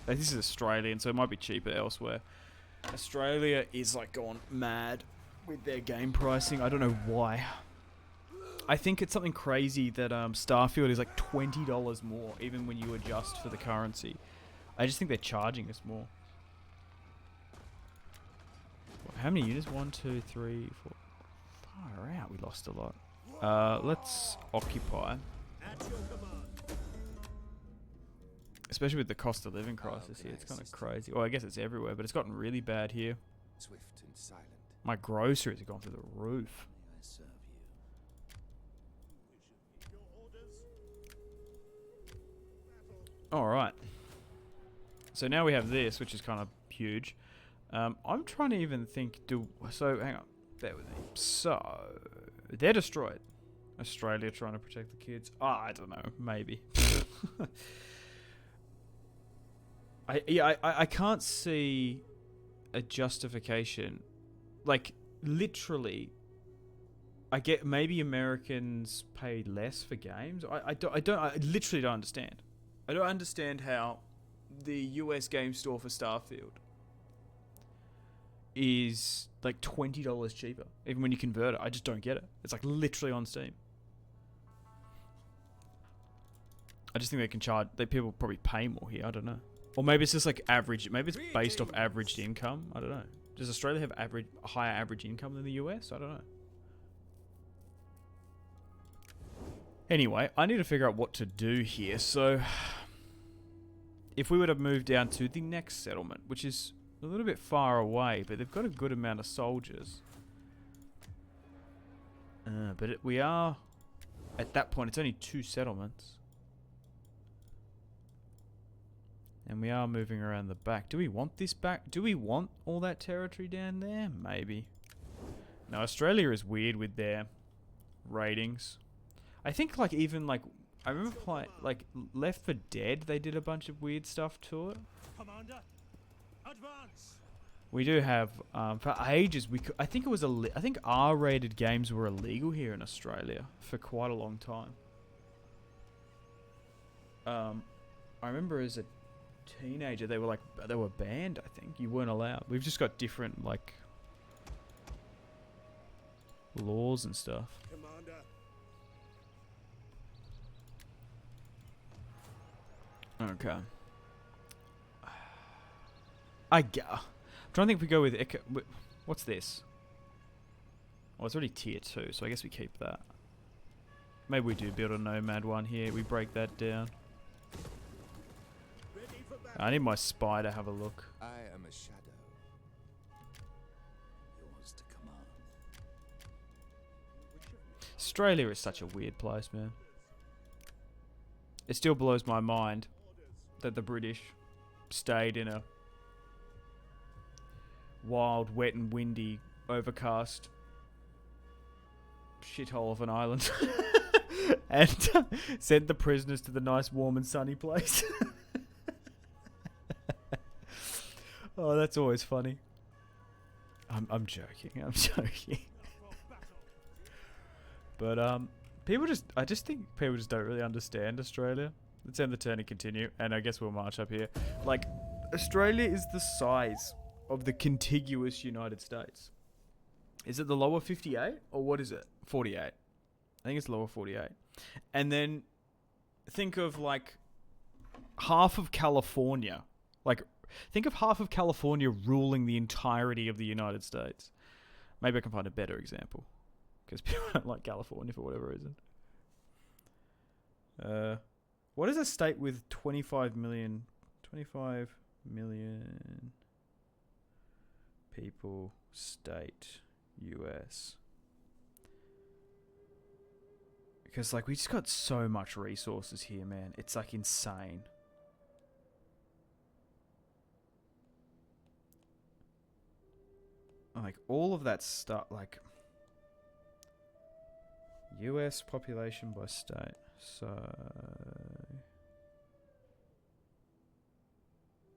This is Australian, so it might be cheaper elsewhere. Australia is like gone mad with their game pricing. I don't know why. I think it's something crazy that Starfield is like $20 more, even when you adjust for the currency. I just think they're charging us more. How many units? 1, 2, 3, 4. Far out, we lost a lot. Let's occupy. Especially with the cost of living crisis here, it's kind of crazy. Well, I guess it's everywhere, but it's gotten really bad here. Swift and silent. My groceries have gone through the roof. I serve you. Alright. So now we have this, which is kind of huge. I'm trying to even think, so hang on, bear with me. So, they're destroyed. Australia trying to protect the kids. I don't know, maybe. I can't see a justification. Like, literally, I get maybe Americans pay less for games. I literally don't understand. I don't understand how the US game store for Starfield is like $20 cheaper, even when you convert it. I just don't get it. It's like literally on Steam. I just think they can charge. People probably pay more here. I don't know. Or maybe it's just like average. Maybe it's based off average income. I don't know. Does Australia have higher average income than the US? I don't know. Anyway, I need to figure out what to do here. So, if we were to move down to the next settlement, which is a little bit far away, but they've got a good amount of soldiers. But we are, at that point, it's only 2 settlements. And we are moving around the back. Do we want this back? Do we want all that territory down there? Maybe. No, Australia is weird with their ratings. I think like even like I remember playing like Left 4 Dead. They did a bunch of weird stuff to it. Commander, advance. We do have for ages. I think it was I think R-rated games were illegal here in Australia for quite a long time. I remember as a teenager they were banned. I think you weren't allowed. We've just got different like laws and stuff. Commander. Okay. I'm trying to think if we go with what's this? Oh, it's already tier 2, so I guess we keep that. Maybe we do build a nomad one here. We break that down. Ready for battle. I need my spy to have a look. I am a shadow. Yours to command. Australia is such a weird place, man. It still blows my mind that the British stayed in a wild, wet and windy, overcast shithole of an island and sent the prisoners to the nice, warm and sunny place. Oh, that's always funny. I'm joking. I'm joking. But I just think people just don't really understand Australia. Let's end the turn and continue, and I guess we'll march up here. Like, Australia is the size of the contiguous United States. Is it the lower 58, or what is it? 48. I think it's lower 48. And then think of like half of California. Like, think of half of California ruling the entirety of the United States. Maybe I can find a better example, because people don't like California for whatever reason. What is a state with 25 million people, state, US? Because, like, we just got so much resources here, man. It's, like, insane. Like, all of that stuff, like... US population by state. So...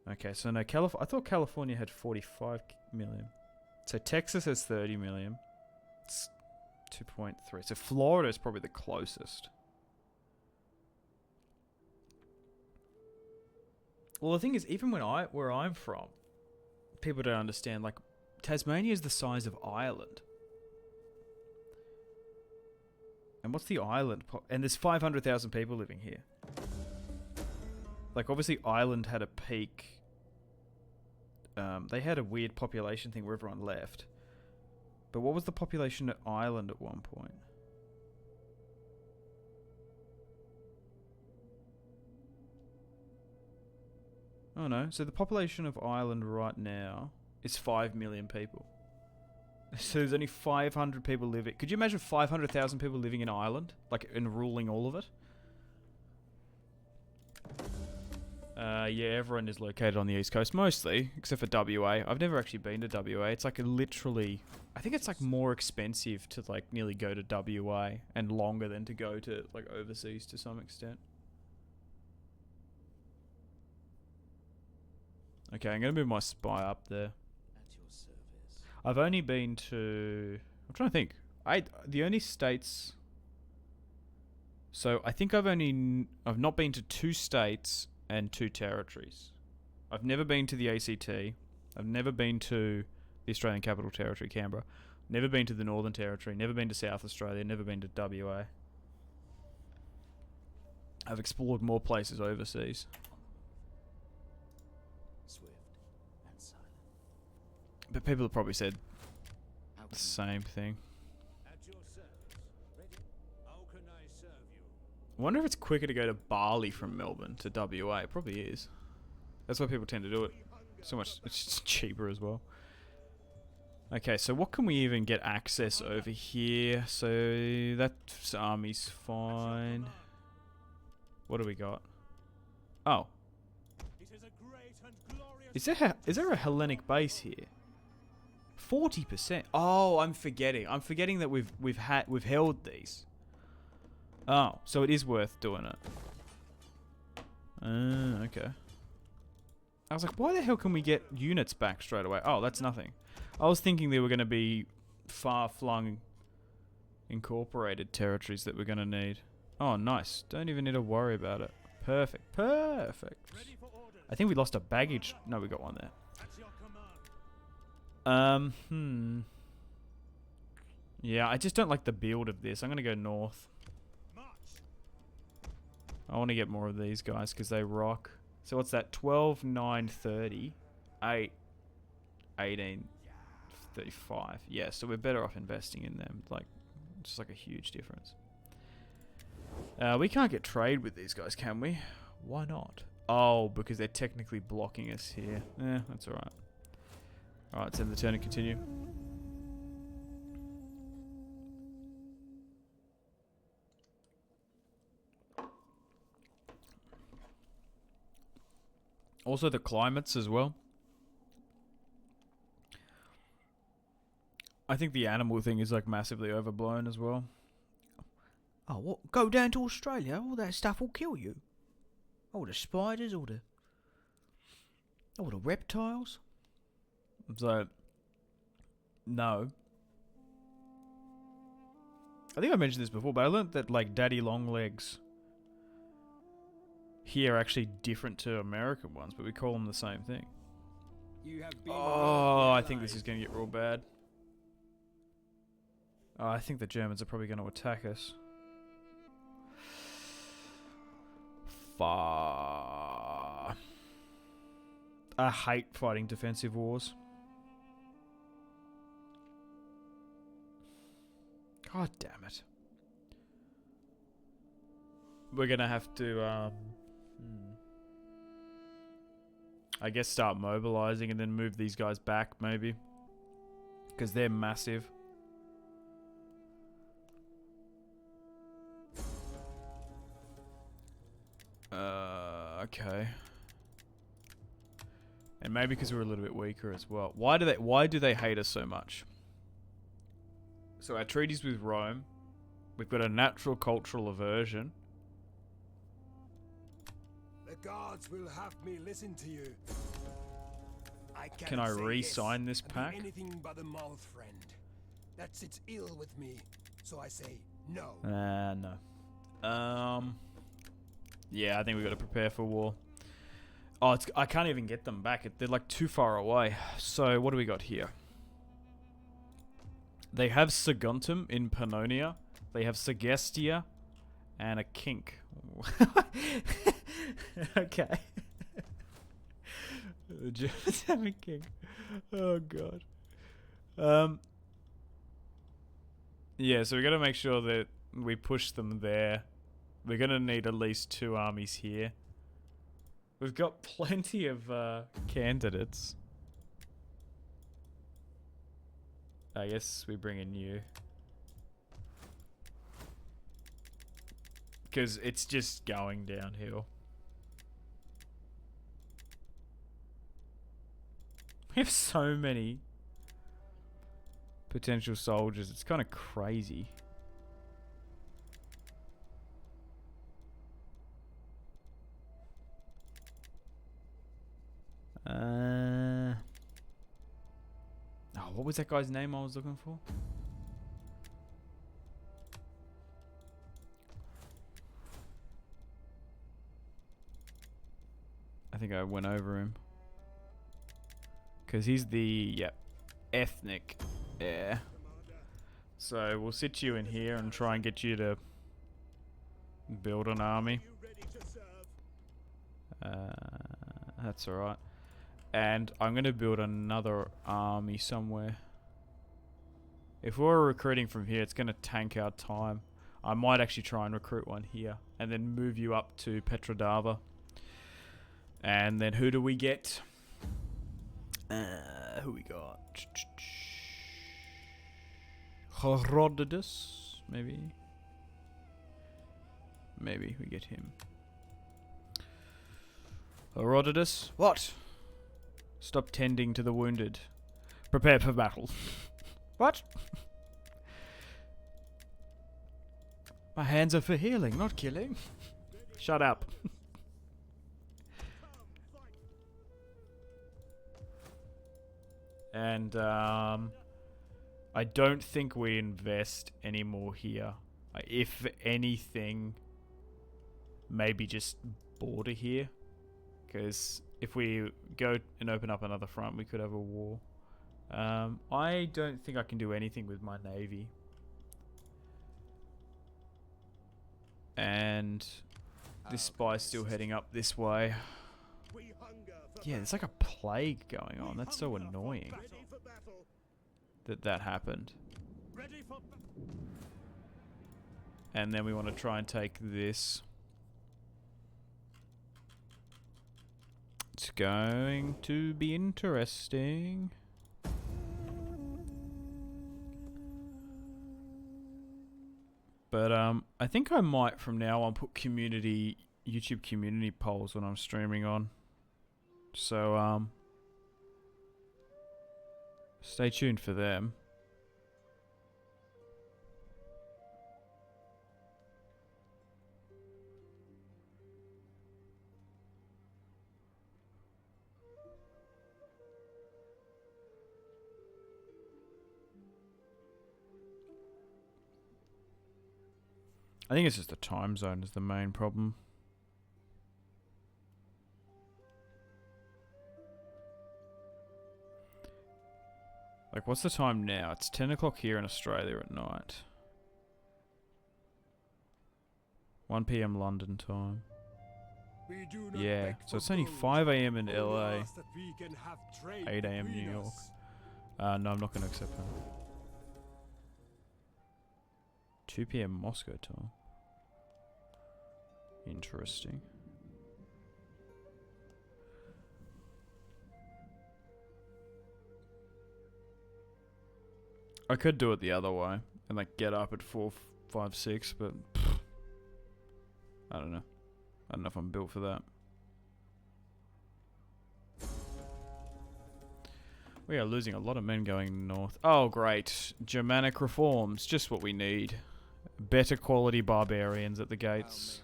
Okay, so no, I thought California had 45 million. So Texas has 30 million. It's 2.3. So Florida is probably the closest. Well, the thing is, even where I'm from, people don't understand. Like, Tasmania is the size of Ireland. And what's the island? And there's 500,000 people living here. Like, obviously, Ireland had a peak. They had a weird population thing where everyone left. But what was the population at Ireland at one point? Oh no, so the population of Ireland right now is 5 million people. So there's only 500 people living. Could you imagine 500,000 people living in Ireland? Like, and ruling all of it? Yeah, everyone is located on the East Coast, mostly, except for WA. I've never actually been to WA. It's like literally... I think it's like more expensive to like nearly go to WA and longer than to go to like overseas to some extent. Okay, I'm going to move my spy up there. At your service. I've only been to... I'm trying to think. The only states... So I think I've not been to 2 states and 2 territories. I've never been to the ACT. I've never been to the Australian Capital Territory, Canberra. Never been to the Northern Territory. Never been to South Australia. Never been to WA. I've explored more places overseas. Swift and silent. But people have probably said How the can same thing. At your service. Ready? How can I serve you? I wonder if it's quicker to go to Bali from Melbourne to WA. It probably is. That's why people tend to do it. So much, it's just cheaper as well. Okay, so what can we even get access over here? So that army's fine. What do we got? Oh, It is a great and glorious is there a Hellenic base here? 40%. Oh, I'm forgetting. I'm forgetting that we've held these. Oh, so it is worth doing it. Okay. I was like, why the hell can we get units back straight away? Oh, that's nothing. I was thinking there were going to be far-flung incorporated territories that we're going to need. Oh, nice. Don't even need to worry about it. Perfect. Perfect. ready for orders. I think we lost a baggage. No, we got one there. At your command. Yeah, I just don't like the build of this. I'm going to go north. March. I want to get more of these guys because they rock. So what's that? 12, 9, 30, 8, 18, 35. Yeah, so we're better off investing in them. Like, just like a huge difference. We can't get trade with these guys, can we? Why not? Oh, because they're technically blocking us here. That's alright. Alright, send the turn and continue. Also the climates as well. I think the animal thing is like massively overblown as well. Oh, what? Go down to Australia? All that stuff will kill you. All the spiders, all the reptiles. So, no. I think I mentioned this before, but I learned that like daddy long legs here are actually different to American ones, but we call them the same thing. You have been Oh, I think this is going to get real bad. Oh, I think the Germans are probably going to attack us. Far. I hate fighting defensive wars. God damn it. We're going to have to, I guess start mobilizing and then move these guys back, maybe. Because they're massive. Okay. And maybe because we're a little bit weaker as well. Why do they hate us so much? So our treaties with Rome, we've got a natural cultural aversion. The gods will have me listen to you. Can I cannot say re-sign yes this and be pack? anything but a mouth friend. That sits ill with me, so I say no. No. Yeah, I think we got to prepare for war. Oh, I can't even get them back. They're like too far away. So what do we got here? They have Saguntum in Pannonia. They have Segestia and a kink. Okay. The Germans have a kink. Oh god. Yeah, so we got to make sure that we push them there. We're gonna need at least 2 armies here. We've got plenty of candidates. I guess we bring in you. Because it's just going downhill. We have so many potential soldiers. It's kind of crazy. Oh, what was that guy's name I was looking for? I think I went over him. Because he's the, yep, ethnic heir. So we'll sit you in here and try and get you to build an army. That's alright. And I'm going to build another army somewhere. If we're recruiting from here, it's going to tank our time. I might actually try and recruit one here. And then move you up to Petrodava. And then who do we get? Who we got? Herodotus, maybe? Maybe we get him. Herodotus? What? Stop tending to the wounded. Prepare for battle. What? My hands are for healing, not killing. Shut up. And I don't think we invest anymore here. If anything, maybe just border here. Because if we go and open up another front, we could have a war. I don't think I can do anything with my navy. And this spy's still heading up this way. Yeah, there's like a plague going on. That's so annoying that happened. And then we want to try and take this. It's going to be interesting. But I think I might from now on put YouTube community polls when I'm streaming on. So stay tuned for them. I think it's just the time zone is the main problem. Like, what's the time now? It's 10 o'clock here in Australia at night. 1 PM London time. We do not Yeah, beg so for it's only gold, 5 AM in only LA, ask that we can have trade 8 AM New between York. us. No, I'm not going to accept that. 2 PM Moscow time. Interesting. I could do it the other way and like get up at 4, 5, 6, but I don't know. I don't know if I'm built for that. We are losing a lot of men going north. Oh, great. Germanic reforms. Just what we need. Better quality barbarians at the gates.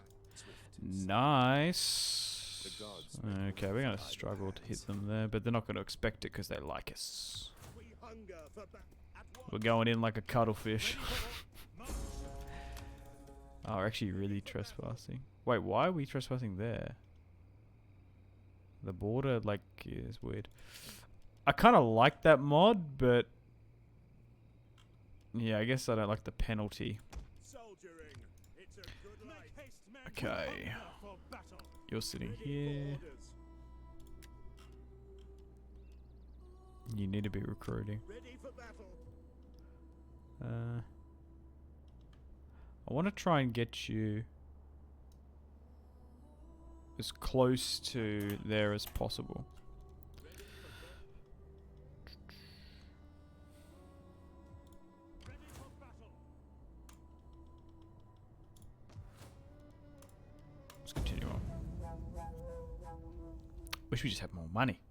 Nice. The gods may Okay, we're going to provide struggle to hit hands. them there, but they're not going to expect it because they like us. We hunger for at once. We're going in like a cuttlefish. Ready for march. Oh, we're actually really trespassing. Wait, why are we trespassing there? The border, like, is weird. I kind of like that mod, but... Yeah, I guess I don't like the penalty. Soldiering. It's a good life. Make haste, men. Okay. Hunger for battle. You're sitting Ready for here. orders. You need to be recruiting. Ready for battle. I want to try and get you as close to there as possible. Ready for battle. Let's continue on. Wish we just had more money.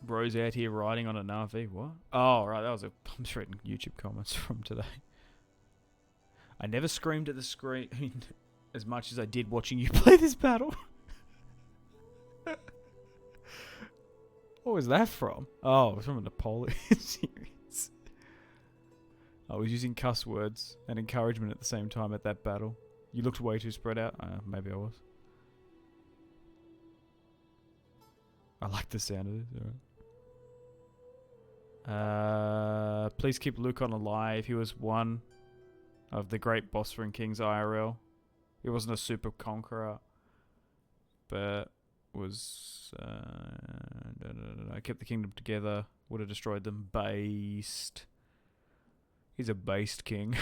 Bro's out here riding on an RV. What? Oh, right. That was a. I'm just reading YouTube comments from today. I never screamed at the screen as much as I did watching you play this battle. What was that from? Oh, it was from a Napoleon series. I was using cuss words and encouragement at the same time at that battle. You looked way too spread out. Maybe I was. I like the sound of this. Alright. Please keep Lucan alive. He was one of the great Bosphorus Kings IRL. He wasn't a super conqueror, but was kept the kingdom together. Would have destroyed them. Based. He's a based king.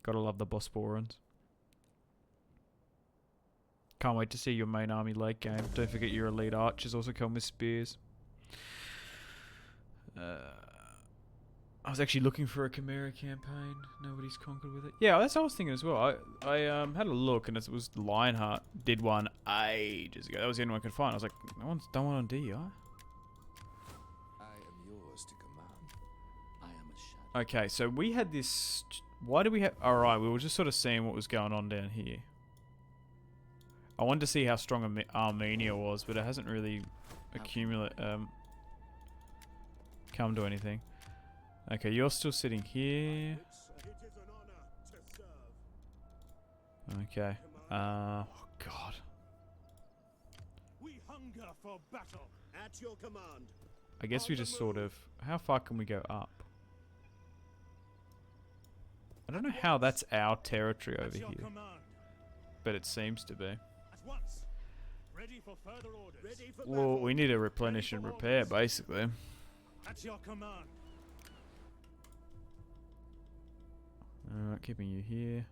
Gotta love the Bosporans. Can't wait to see your main army late game. Don't forget your elite archers also come with spears. I was actually looking for a Crimea campaign. Nobody's conquered with it. Yeah, that's what I was thinking as well. I had a look and it was Lionheart did one ages ago. That was the only one I could find. I was like, no one's done one on DEI. I am yours to command. I am a shadow. Okay, so we had this. Why did we have? All right, we were just sort of seeing what was going on down here. I wanted to see how strong Armenia was, but it hasn't really come to anything. Okay, you're still sitting here. It is an honor to serve. Okay. Oh God. We hunger for battle. At your command. I guess we just sort of. How far can we go up? I don't know how that's our territory over At your here, command. but it seems to be. At once. Ready for further orders. Ready for Well, we need to replenish and repair, basically. At your command. Alright, keeping you here.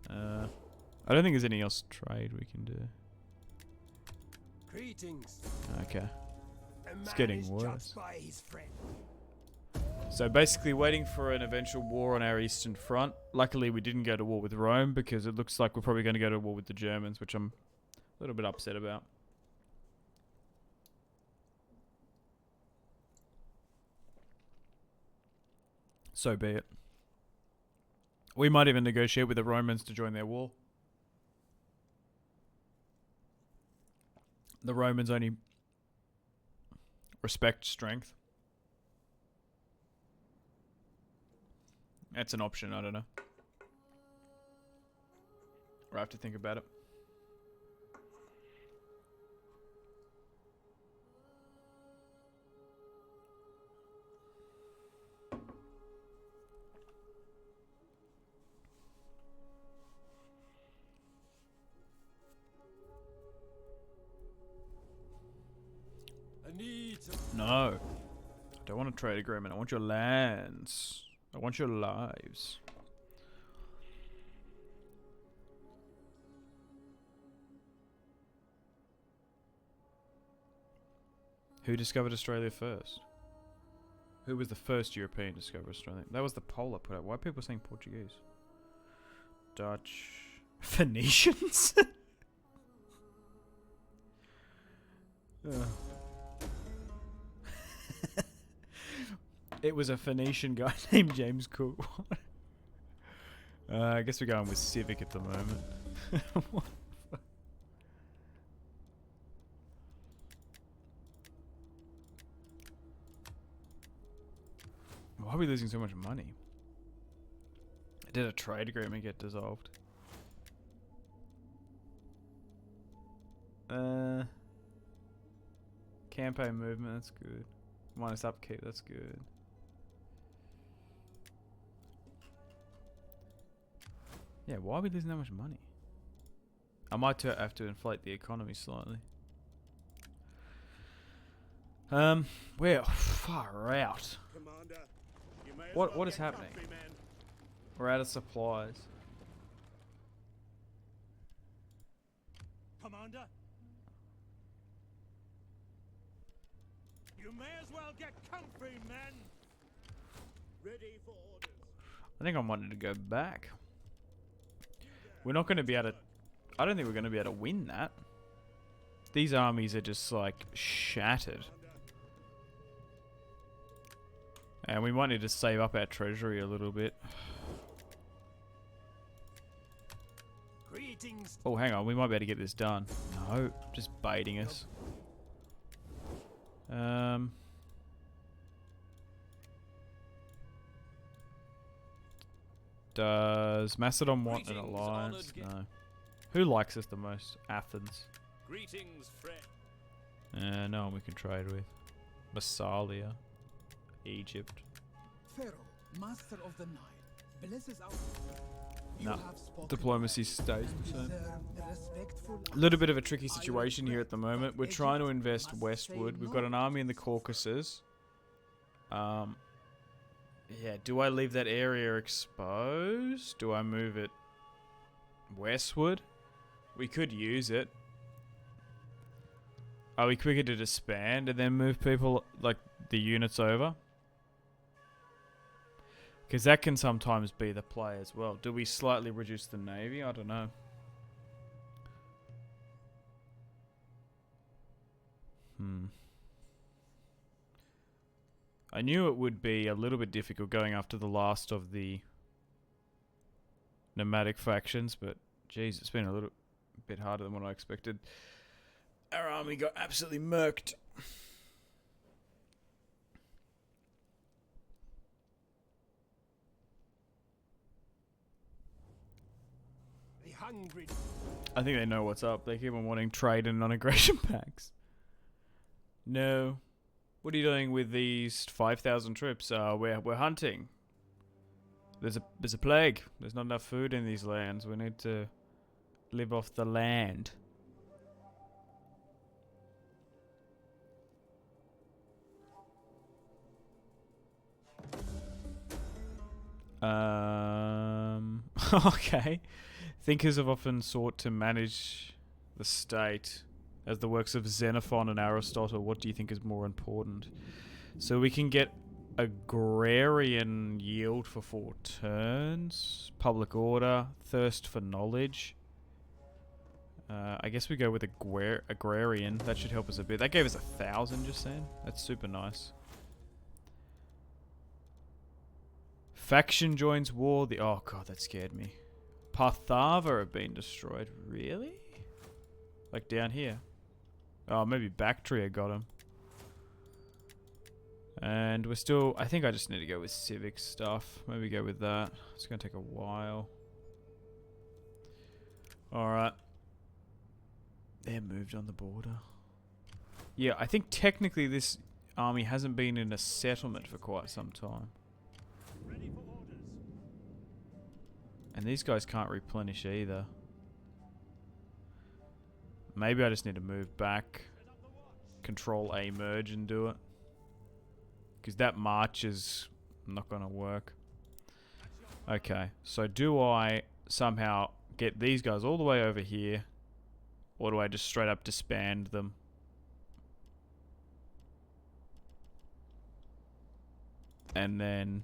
I don't think there's anything else trade we can do. Greetings. Okay. A man getting is worse. judged by his friend. So basically waiting for an eventual war on our eastern front. Luckily we didn't go to war with Rome because it looks like we're probably going to go to war with the Germans, which I'm a little bit upset about. So be it. We might even negotiate with the Romans to join their war. The Romans only respect strength. That's an option, I don't know. Or I have to think about it. I need No. I don't want a trade agreement. I want your lands. I want your lives. Who discovered Australia first? Who was the first European to discover Australia? That was the poll I put out. Why are people saying Portuguese? Dutch. Phoenicians? It was a Phoenician guy named James Cook. I guess we're going with Civic at the moment. What the fuck? Why are we losing so much money? Did a trade agreement get dissolved? Campaign movement, that's good. Minus upkeep, that's good. Yeah, why are we losing that much money? I might have to inflate the economy slightly. We're far out. Commander, you may as What well is get happening? comfy, men. We're out of supplies. Commander, you may as well get comfy, men. Ready for orders. I think I wanted to go back. We're not going to be able to... I don't think we're going to be able to win that. These armies are just, like, shattered. And we might need to save up our treasury a little bit. Greetings. Oh, hang on. We might be able to get this done. No, just baiting us. Does Macedon want an Greetings, alliance? honoured No. Who likes us the most? Athens. Greetings, friend. No one we can trade with. Massalia. Egypt. Pharaoh, master of the Nile, blesses our... Nah, diplomacy stays the same. A A little bit of a tricky situation here at the moment. We're trying to invest westward. We've got an army in the Caucasus. Yeah, do I leave that area exposed? Do I move it westward? We could use it. Are we quicker to disband and then move people, like, the units over? Because that can sometimes be the play as well. Do we slightly reduce the navy? I don't know. I knew it would be a little bit difficult going after the last of the nomadic factions, but geez, it's been a little bit harder than what I expected. Our army got absolutely murked. The hungry. I think they know what's up. They keep on wanting trade and non-aggression packs. No. What are you doing with these 5,000 troops? We're hunting. There's a plague. There's not enough food in these lands. We need to live off the land. Okay. Thinkers have often sought to manage the state as the works of Xenophon and Aristotle. What do you think is more important? So we can get agrarian yield for 4 turns, public order, thirst for knowledge. I guess we go with agrarian. That should help us a bit. That gave us 1,000 just then. That's super nice. Faction joins war. Oh god, that scared me. Parthava have been destroyed. Really? Like down here. Oh, maybe Bactria got him. And we're still... I think I just need to go with civic stuff. Maybe go with that. It's going to take a while. Alright. They're moved on the border. Yeah, I think technically this army hasn't been in a settlement for quite some time. Ready for orders. And these guys can't replenish either. Maybe I just need to move back. Control A merge and do it. Because that march is not going to work. Okay, so do I somehow get these guys all the way over here? Or do I just straight up disband them? And then...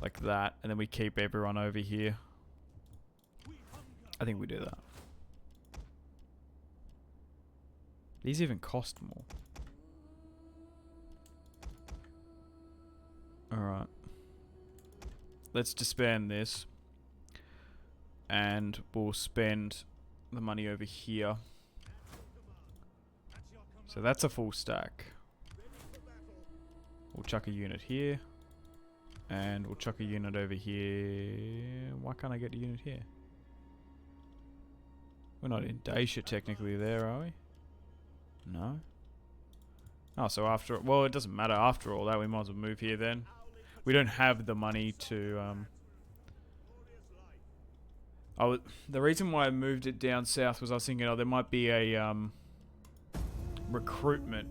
like that. And then we keep everyone over here. I think we do that. These even cost more. Alright. Let's disband this. And we'll spend the money over here. So that's a full stack. We'll chuck a unit here. And we'll chuck a unit over here. Why can't I get a unit here? We're not in Dacia technically there, are we? No. Oh, so after... Well, it doesn't matter after all that. We might as well move here then. We don't have the money to... the reason why I moved it down south was I was thinking, oh, there might be a recruitment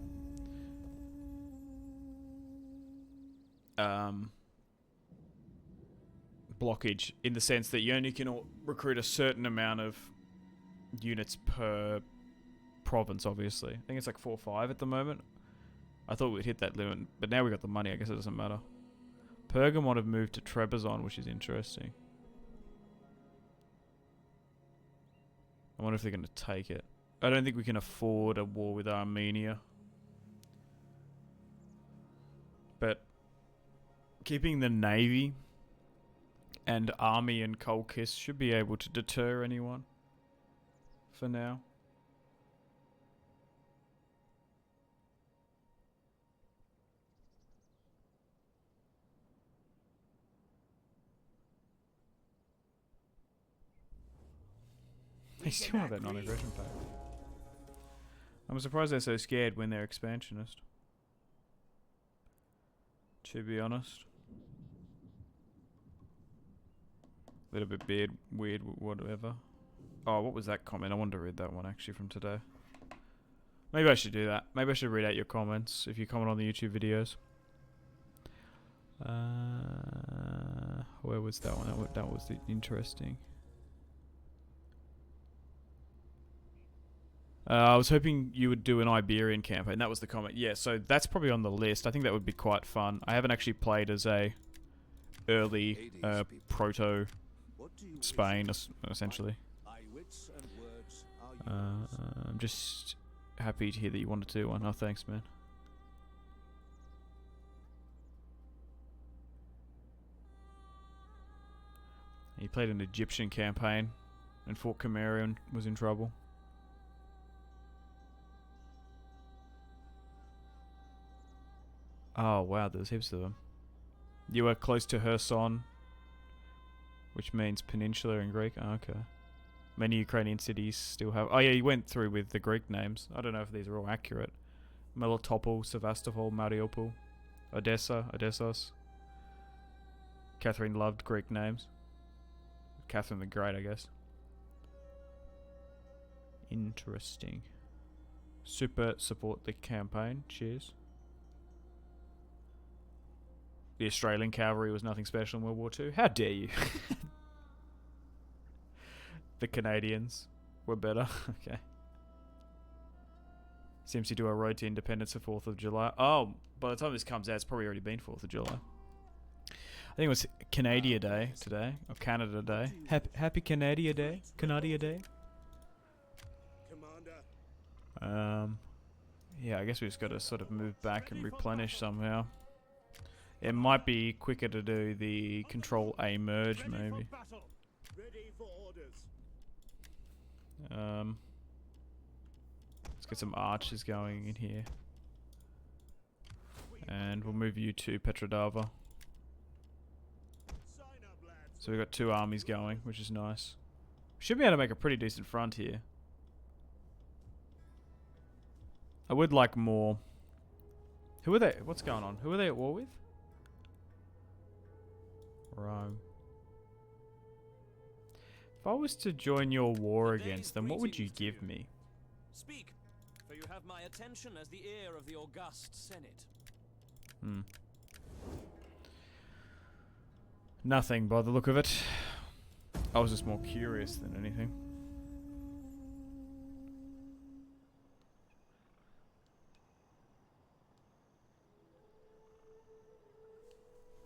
blockage in the sense that you only can recruit a certain amount of units per province, obviously. I think it's like 4 or 5 at the moment. I thought we'd hit that limit, but now we got the money, I guess it doesn't matter. Pergamon have moved to Trebizond, which is interesting. I wonder if they're going to take it. I don't think we can afford a war with Armenia. But keeping the navy and army and Colchis should be able to deter anyone for now. They still have that non-aggression pact. I'm surprised they're so scared when they're expansionist. To be honest. A little bit weird, whatever. Oh, what was that comment? I wanted to read that one actually from today. Maybe I should do that. Maybe I should read out your comments if you comment on the YouTube videos. Where was that one? That was interesting. I was hoping you would do an Iberian campaign. That was the comment. Yeah, so that's probably on the list. I think that would be quite fun. I haven't actually played as a early proto Spain, essentially. I'm just happy to hear that you wanted to do one. Oh, thanks, man. He played an Egyptian campaign and fought Crimea and was in trouble. Oh wow, there's heaps of them. You were close to Kherson, which means peninsula in Greek. Oh, okay. Many Ukrainian cities still have... Oh yeah, you went through with the Greek names. I don't know if these are all accurate. Melitopol, Sevastopol, Mariupol, Odessa, Odessos. Catherine loved Greek names. Catherine the Great, I guess. Interesting. Super support the campaign. Cheers. The Australian cavalry was nothing special in World War II. How dare you? The Canadians were better. Okay. Seems to do a road to independence for 4th of July. Oh, by the time this comes out, it's probably already been 4th of July. I think it was Canada Day today, or Canada Day. Happy Canada Day. Canada Day. Yeah, I guess we just got to sort of move back and replenish somehow. It might be quicker to do the Control A merge, maybe. Let's get some archers going in here. And we'll move you to Petrodava. So we've got 2 armies going, which is nice. We should be able to make a pretty decent front here. I would like more. Who are they? What's going on? Who are they at war with? Rome. If I was to join your war against them, what would you give me? Speak, for you have my attention as the heir of the august Senate. Nothing by the look of it. I was just more curious than anything.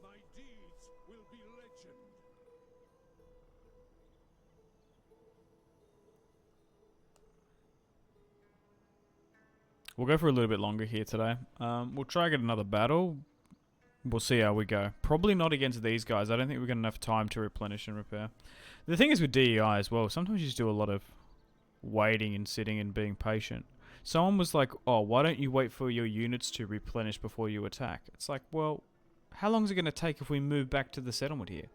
My deeds will be legend. We'll go for a little bit longer here today. We'll try and get another battle. We'll see how we go. Probably not against these guys. I don't think we're going to have time to replenish and repair. The thing is with DEI as well, sometimes you just do a lot of waiting and sitting and being patient. Someone was like, oh, why don't you wait for your units to replenish before you attack? It's like, well, how long is it going to take if we move back to the settlement here?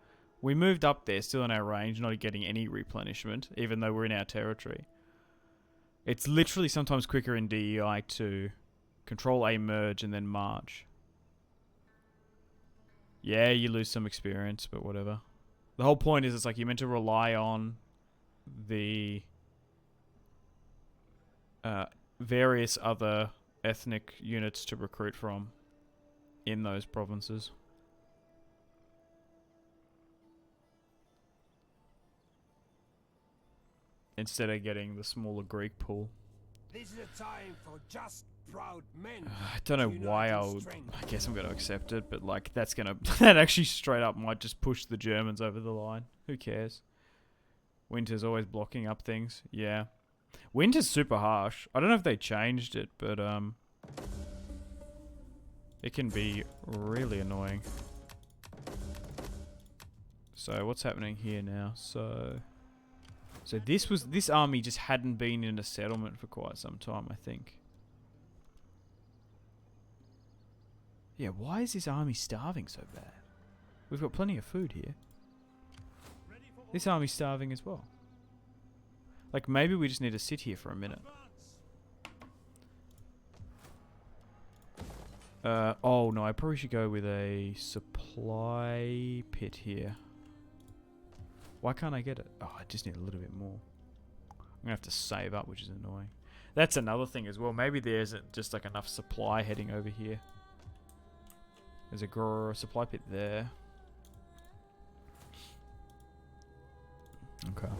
We moved up there, still in our range, not getting any replenishment, even though we're in our territory. It's literally sometimes quicker in DEI to control a merge and then march. Yeah, you lose some experience, but whatever. The whole point is it's like you're meant to rely on the various other ethnic units to recruit from in those provinces. Instead of getting the smaller Greek pool. This is a time for just proud men. I don't know to why unite I in would. strength. I guess I'm going to accept it, but like that's going to. That actually straight up might just push the Germans over the line. Who cares? Winter's always blocking up things. Yeah. Winter's super harsh. I don't know if they changed it, but it can be really annoying. So what's happening here now? So this army just hadn't been in a settlement for quite some time, I think. Yeah, why is this army starving so bad? We've got plenty of food here. This army's starving as well. Like, maybe we just need to sit here for a minute. Oh no, I probably should go with a supply pit here. Why can't I get it? Oh, I just need a little bit more. I'm gonna have to save up, which is annoying. That's another thing as well. Maybe there isn't just like enough supply heading over here. There's a supply pit there. Okay.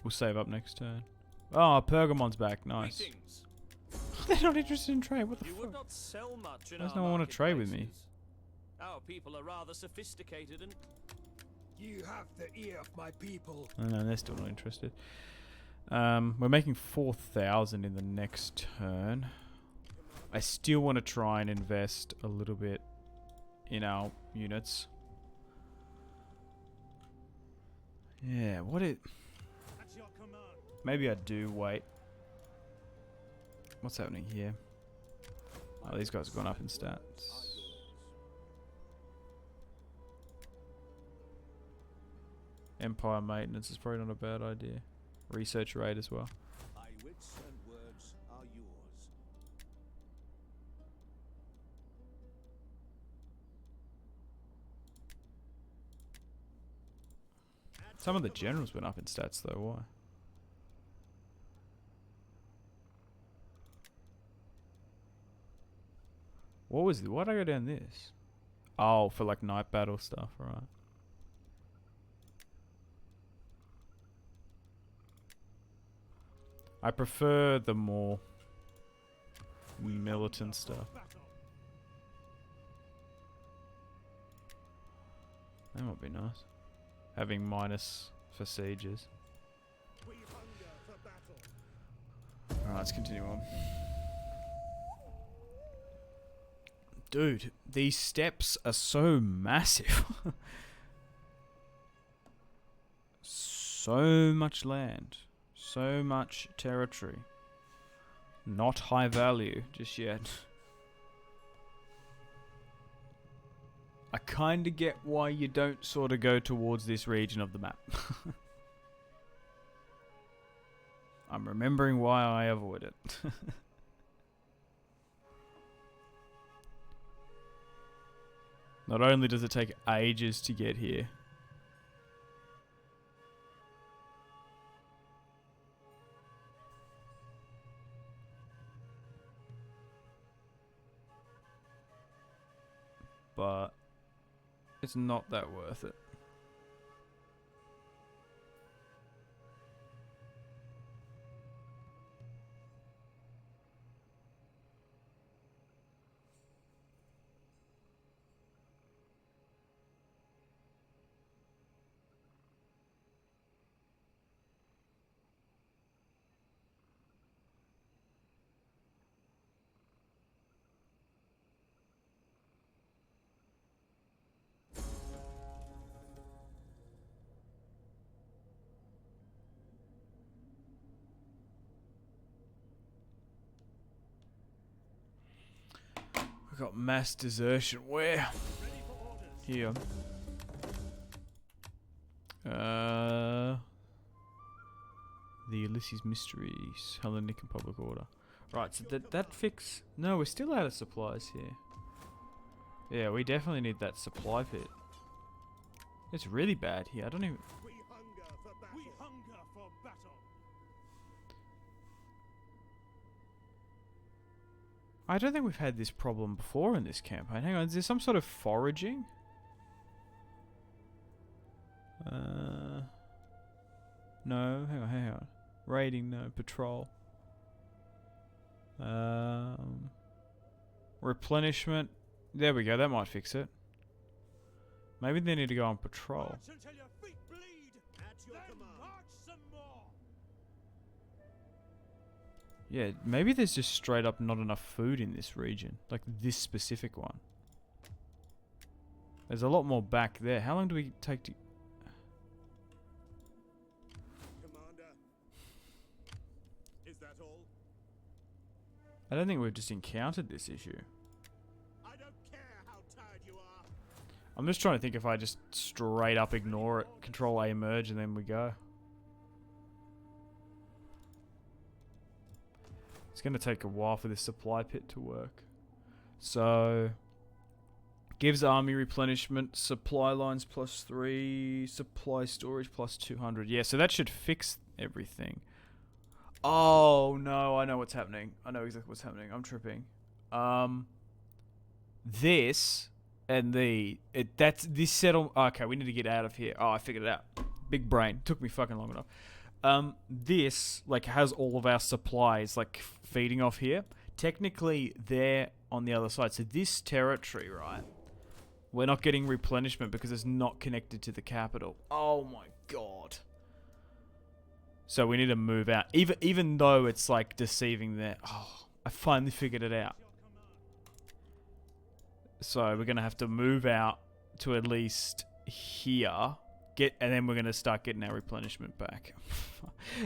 We'll save up next turn. Oh, Pergamon's back. Nice. Greetings. They're not interested in trade. What the You would fuck? not sell much in Why does our no one want to trade with me? marketplaces. Our people are rather sophisticated and You have the ear of my people. Oh, no, they're still not interested. We're making 4,000 in the next turn. I still want to try and invest a little bit in our units. Yeah, what it... At your command. Maybe I do wait. What's happening here? Oh, these guys have gone up in stats. Empire maintenance is probably not a bad idea. Research rate as well. My wits and words are yours. Some of the generals went up in stats though, why? Why'd I go down this? Oh, for like night battle stuff, right. I prefer the more militant stuff. That might be nice. Having minus for sieges. We hunger for battle. Alright, let's continue on. Dude, these steps are so massive. So much land. So much territory. Not high value just yet. I kinda get why you don't sort of go towards this region of the map. I'm remembering why I avoid it. Not only does it take ages to get here, but it's not that worth it. We got mass desertion. Where? Here. The Ulysses Mysteries, Hellenic and Public Order. Right, so that fix. No, we're still out of supplies here. Yeah, we definitely need that supply pit. It's really bad here. I don't even. We hunger for battle. We hunger for battle. I don't think we've had this problem before in this campaign. Hang on, is there some sort of foraging? No, hang on. Raiding, no. Patrol. Replenishment. There we go, that might fix it. Maybe they need to go on patrol. March until your feet bleed. At your command. March some more. Yeah, maybe there's just straight up not enough food in this region. Like this specific one. There's a lot more back there. How long do we take to... Commander. Is that all? I don't think we've just encountered this issue. I don't care how tired you are. I'm just trying to think if I just straight up ignore it, Control A merge, and then we go. It's going to take a while for this supply pit to work. So, gives army replenishment, supply lines +3, supply storage +200. Yeah, so that should fix everything. Oh, no, I know what's happening. I know exactly what's happening. I'm tripping. This and this settle. Okay, we need to get out of here. Oh, I figured it out. Big brain. Took me fucking long enough. This like has all of our supplies like feeding off here. Technically, they're on the other side. So this territory, right? We're not getting replenishment because it's not connected to the capital. Oh my god. So we need to move out. Even though it's like deceiving there. Oh, I finally figured it out. So we're going to have to move out to at least here. And then we're going to start getting our replenishment back.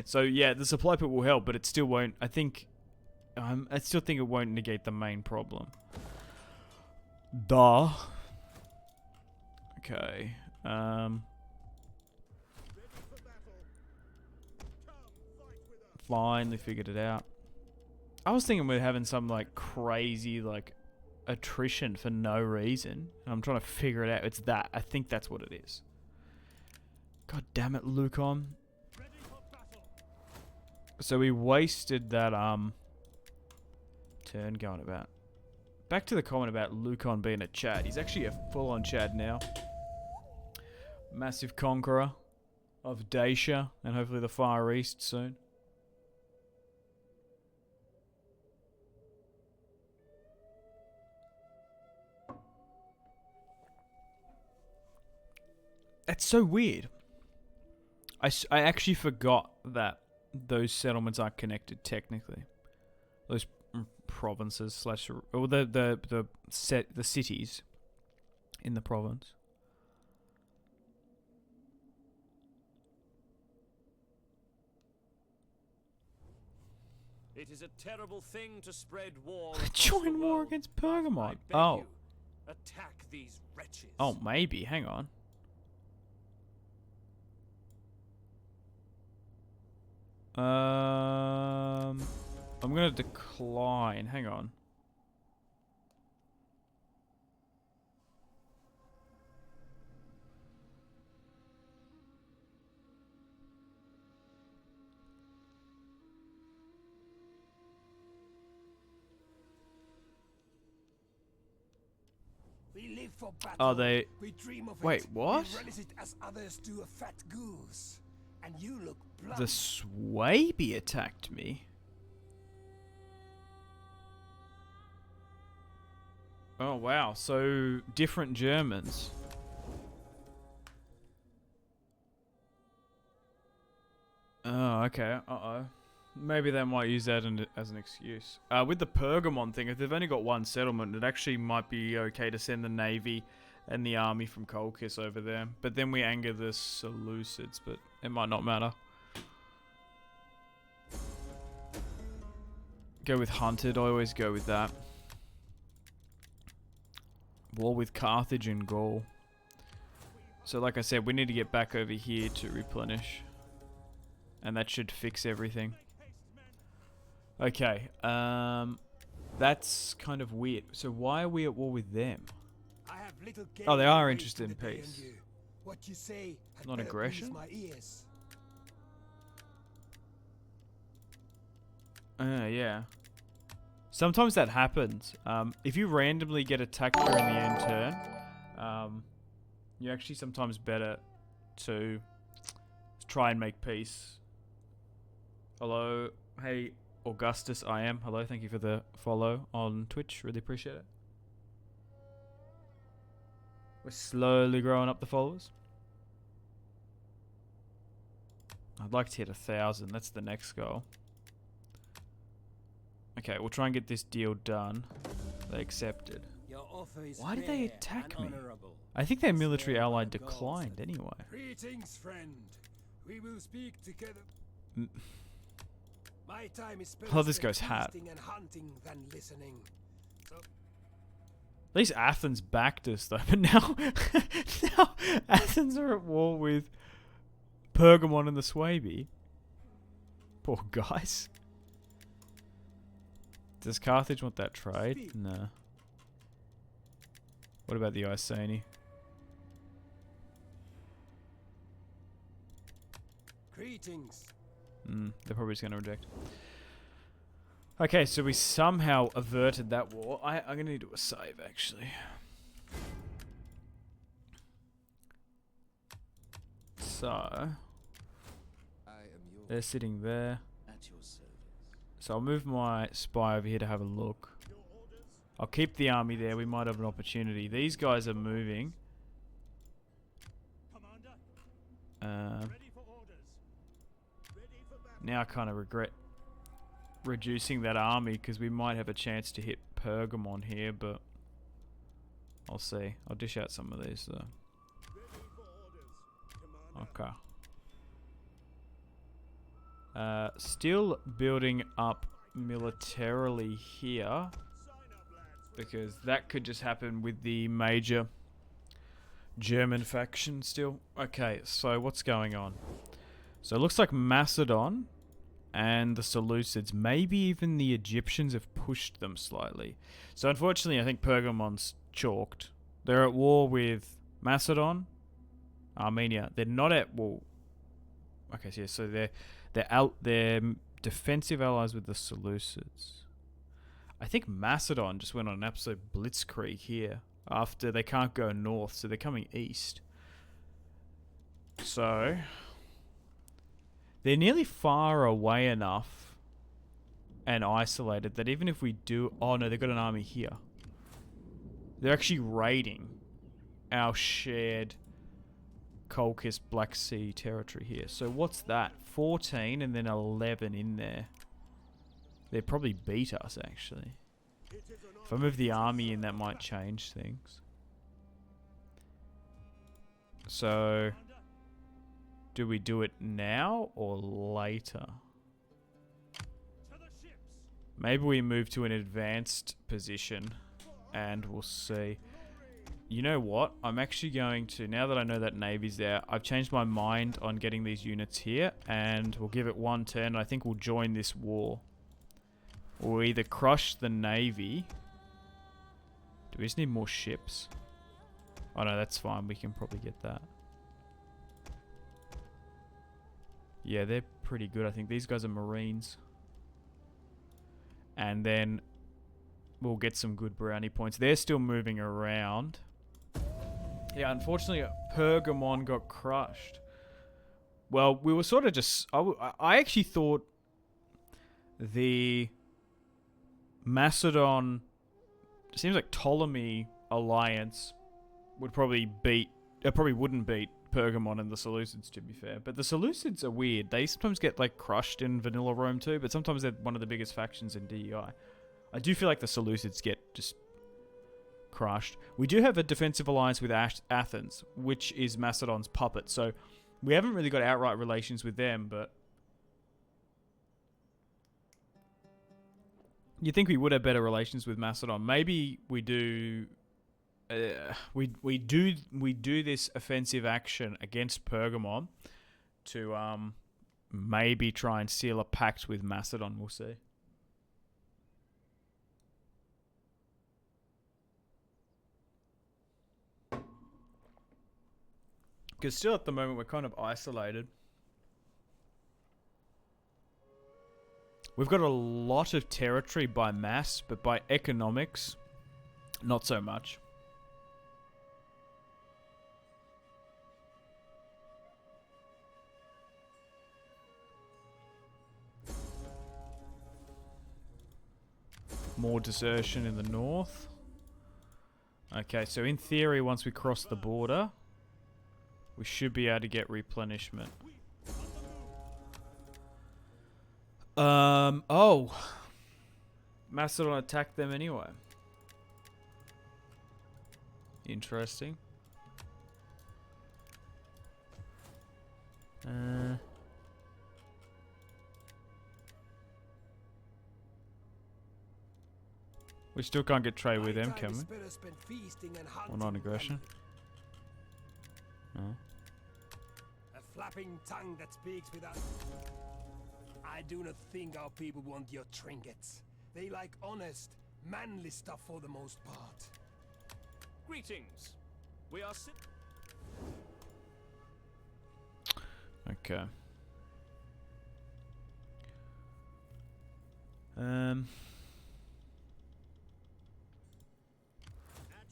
So yeah, the supply pit will help, but it still won't. I still think it won't negate the main problem. Duh. Okay. Finally figured it out. I was thinking we're having some like crazy like attrition for no reason. And I'm trying to figure it out. It's that. I think that's what it is. God damn it, Lucon. So we wasted that turn going about. Back to the comment about Lucon being a Chad. He's actually a full-on Chad now. Massive conqueror of Dacia and hopefully the Far East soon. That's so weird. I actually forgot that those settlements are connected technically. Those provinces slash or the cities in the province. It is a terrible thing to spread war. Join war against Pergamon. Oh. Attack these wretches. Oh, maybe. Hang on. I'm gonna decline. Hang on. We live for battle. Are they? We dream of Wait, it. what? We relish it as others do a fat goose. And you look blunt. The Swaby attacked me. Oh wow, so different Germans. Oh, okay. Uh-oh. Maybe they might use that as an excuse. With the Pergamon thing, if they've only got one settlement, it actually might be okay to send the navy and the army from Colchis over there. But then we anger the Seleucids, but it might not matter. Go with Hunted. I always go with that. War with Carthage and Gaul. So like I said, we need to get back over here to replenish. And that should fix everything. Okay, that's kind of weird. So why are we at war with them? I have little Oh, they gain are to interested in the day and peace. you. What you say had Not better aggression? please my ears. Yeah. Sometimes that happens. If you randomly get attacked during the end turn, you're actually sometimes better to try and make peace. Hello. Hey, Augustus, I am. Hello, thank you for the follow on Twitch. Really appreciate it. We're slowly growing up the followers. I'd like to hit 1,000. That's the next goal. Okay, we'll try and get this deal done. They accepted. Your offer is Why did they fair attack and me? honorable. I think their military Spare ally my gods declined and- anyway. Greetings, friend. We will speak together. Mm. My time is spent Oh, this guy's feasting hat. and hunting than listening. So At least Athens backed us though, but now, now Athens are at war with Pergamon and the Suebi. Poor guys. Does Carthage want that trade? No. What about the Iceni? greetings. They're probably just going to reject. Okay, so we somehow averted that war. I'm going to need to do a save, actually. So, they're sitting there. At your service. So I'll move my spy over here to have a look. I'll keep the army there. We might have an opportunity. These guys are moving. Commander, ready for orders. Ready for battle. Now I kind of regret reducing that army because we might have a chance to hit Pergamon here, but I'll see. I'll dish out some of these though. Ready for orders. Commander. Okay. Still building up militarily here Sign up, lads. because that could just happen with the major German faction still. Okay, so what's going on? So it looks like Macedon and the Seleucids, maybe even the Egyptians have pushed them slightly. So unfortunately, I think Pergamon's chalked. They're at war with Macedon, Armenia. They're not at war. Okay, so they're defensive allies with the Seleucids. I think Macedon just went on an absolute blitzkrieg here after they can't go north, so they're coming east. So they're nearly far away enough and isolated that even if we do... Oh no, they've got an army here. They're actually raiding our shared Colchis Black Sea territory here. So what's that? 14 and then 11 in there. They probably beat us actually. If I move the army in, that might change things. So do we do it now or later? To the ships. Maybe we move to an advanced position and we'll see. You know what? I'm actually going to, now that I know that Navy's there, I've changed my mind on getting these units here and we'll give it one turn. I think we'll join this war. We'll either crush the Navy. Do we just need more ships? Oh no, that's fine. We can probably get that. Yeah, they're pretty good. I think these guys are Marines. And then we'll get some good brownie points. They're still moving around. Yeah, unfortunately, Pergamon got crushed. Well, we were sort of just... I actually thought the Macedon... It seems like Ptolemy alliance would probably beat... probably wouldn't beat Pergamon and the Seleucids, to be fair. But the Seleucids are weird. They sometimes get like crushed in vanilla Rome too, but sometimes they're one of the biggest factions in DEI. I do feel like the Seleucids get just crushed. We do have a defensive alliance with Athens, which is Macedon's puppet. So we haven't really got outright relations with them, but you'd think we would have better relations with Macedon. Maybe we do we do this offensive action against Pergamon to maybe try and seal a pact with Macedon. We'll see. Because still at the moment we're kind of isolated. We've got a lot of territory by mass, but by economics, not so much. More desertion in the north. Okay, so in theory, once we cross the border, we should be able to get replenishment. Oh. Macedon attacked them anyway. Interesting. We still can't get trade with them, can we? Or non-aggression. Oh. A flapping tongue that speaks without... I do not think our people want your trinkets. They like honest, manly stuff for the most part. Greetings. We are Okay. At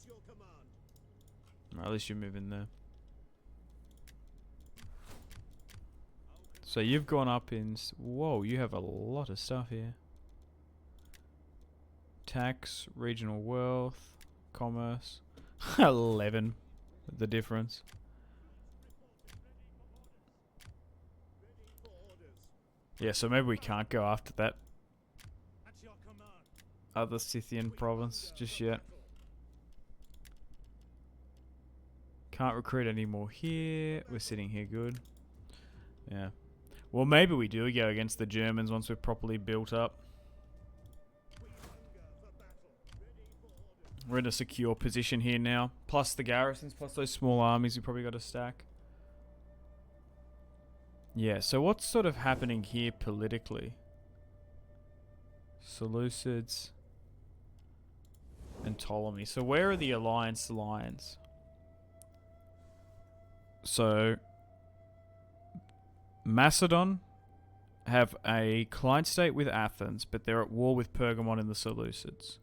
your command. Well, at least you move in there. So you've gone up in... Whoa, you have a lot of stuff here. Tax, regional wealth, commerce. 11. The difference. Yeah, so maybe we can't go after that At your command. other Scythian province just yet. Can't recruit any more here. We're sitting here good. Yeah. Well, maybe we do go against the Germans once we're properly built up. We're in a secure position here now. Plus the garrisons, plus those small armies we probably got to stack. Yeah, so what's sort of happening here politically? Seleucids and Ptolemy. So where are the alliance lines? So Macedon have a client state with Athens, but they're at war with Pergamon and the Seleucids.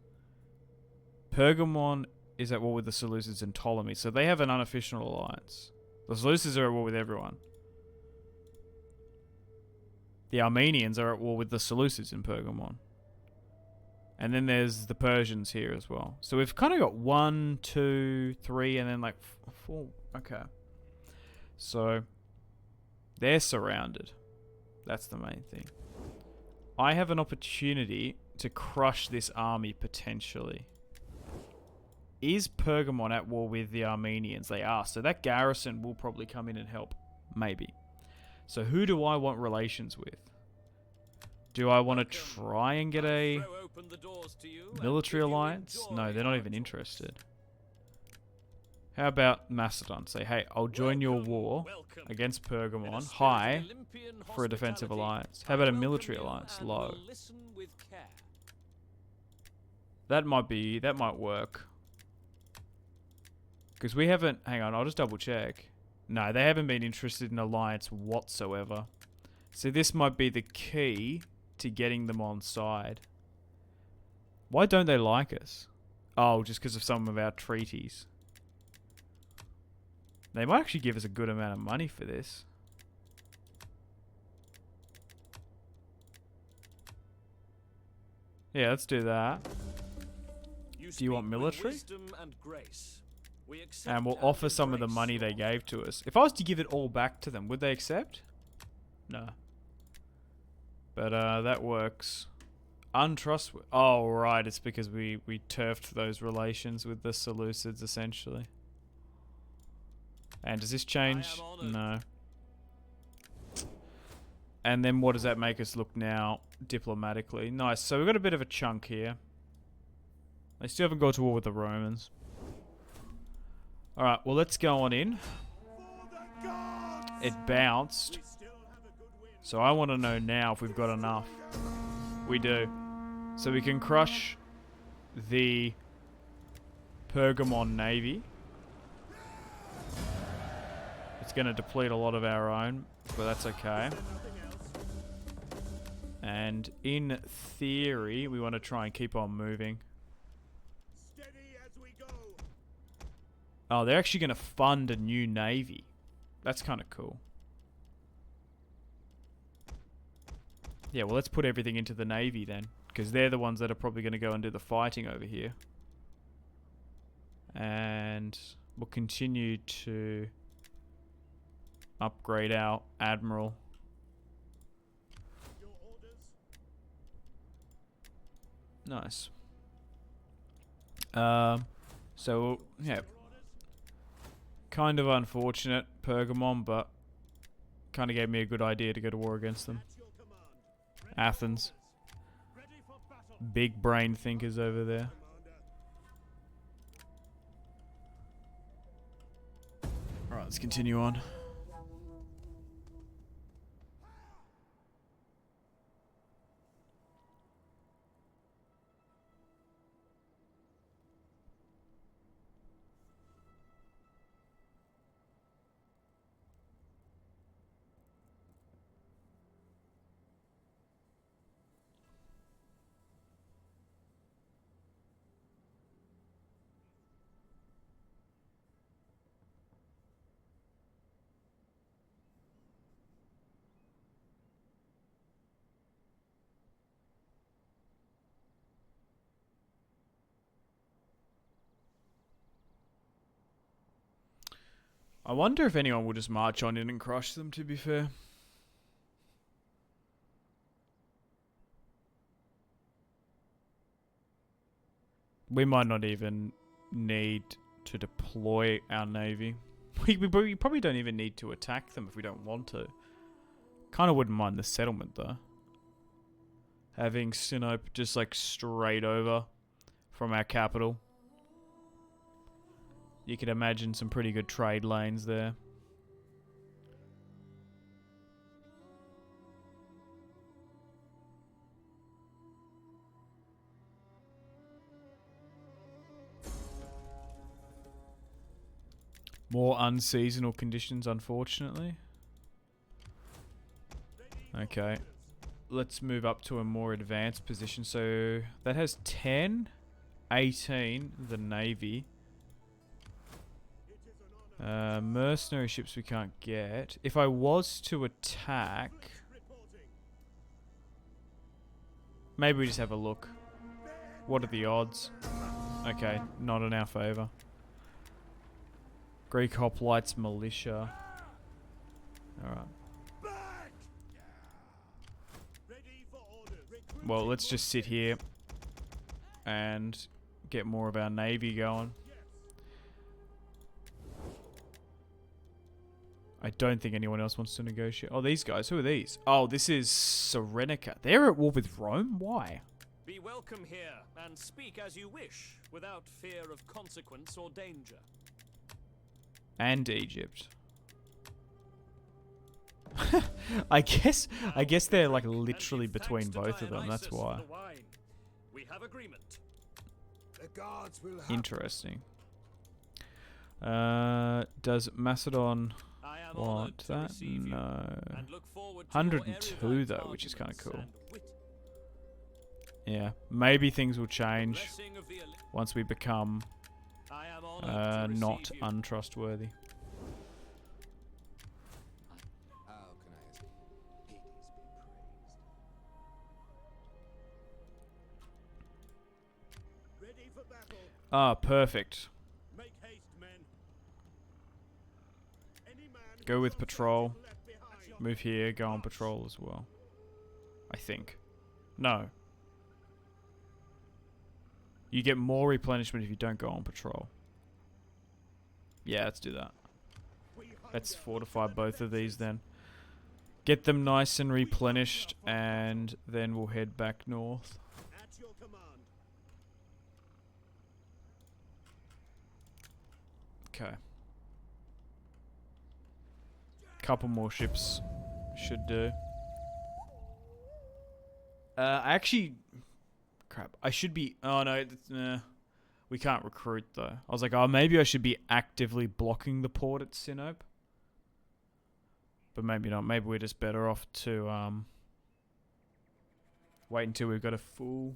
Pergamon is at war with the Seleucids and Ptolemy, so they have an unofficial alliance. The Seleucids are at war with everyone. The Armenians are at war with the Seleucids in Pergamon. And then there's the Persians here as well. So we've kind of got 1, 2, 3, and then like 4. Okay. So they're surrounded. That's the main thing. I have an opportunity to crush this army potentially. Is Pergamon at war with the Armenians? They are. So that garrison will probably come in and help. Maybe. So who do I want relations with? Do I want to try and get a military alliance? No, they're not even interested. How about Macedon? Say, hey, I'll join your war against Pergamon, high, for a defensive alliance. How about a military alliance, low? That might work. Because we haven't, hang on, I'll just double check. No, they haven't been interested in alliance whatsoever. So this might be the key to getting them on side. Why don't they like us? Oh, just because of some of our treaties. They might actually give us a good amount of money for this. Yeah, let's do that. Do you want military? And we'll offer some of the money they gave to us. If I was to give it all back to them, would they accept? No. But that works. Untrustworthy. Oh, right. It's because we turfed those relations with the Seleucids, essentially. And does this change? No. And then what does that make us look now diplomatically? Nice. So we've got a bit of a chunk here. They still haven't gone to war with the Romans. Alright, well, let's go on in. It bounced. So I want to know now if we've got enough. We do. So we can crush the Pergamon Navy. It's going to deplete a lot of our own, but that's okay. And in theory, we want to try and keep on moving. Oh, they're actually going to fund a new navy. That's kind of cool. Yeah, well, let's put everything into the navy then, because they're the ones that are probably going to go and do the fighting over here. And we'll continue to upgrade our admiral. Nice. So, yeah. Kind of unfortunate, Pergamon, but kind of gave me a good idea to go to war against them. Athens. Big brain thinkers over there. Alright, let's continue on. I wonder if anyone will just march on in and crush them, to be fair. We might not even need to deploy our navy. We probably don't even need to attack them if we don't want to. Kind of wouldn't mind the settlement, though. Having Sinope just like straight over from our capital. You could imagine some pretty good trade lanes there. More unseasonal conditions, unfortunately. Okay. Let's move up to a more advanced position. So that has 10, 18, the Navy. Mercenary ships we can't get. If I was to attack... Maybe we just have a look. What are the odds? Okay, not in our favour. Greek Hoplites Militia. Alright. Well, let's just sit here and get more of our navy going. I don't think anyone else wants to negotiate. Oh, these guys. Who are these? Oh, this is Serenica. They're at war with Rome? Why? Be welcome here, and speak as you wish, without fear of consequence or danger. And Egypt. I guess they're like literally between both of them. That's why. We have agreement. The gods will have Interesting. Does Macedon want that? No. 102 though, which is kind of cool. Yeah, maybe things will change once we become not untrustworthy. Ah, perfect. Go with patrol. Move here, go on patrol as well. I think. No. You get more replenishment if you don't go on patrol. Yeah, let's do that. Let's fortify both of these then. Get them nice and replenished, and then we'll head back north. Okay. Couple more ships should do. Actually, crap. I should be. Oh no, we can't recruit though. I was like, oh, maybe I should be actively blocking the port at Sinope. But maybe not. Maybe we're just better off to wait until we've got a full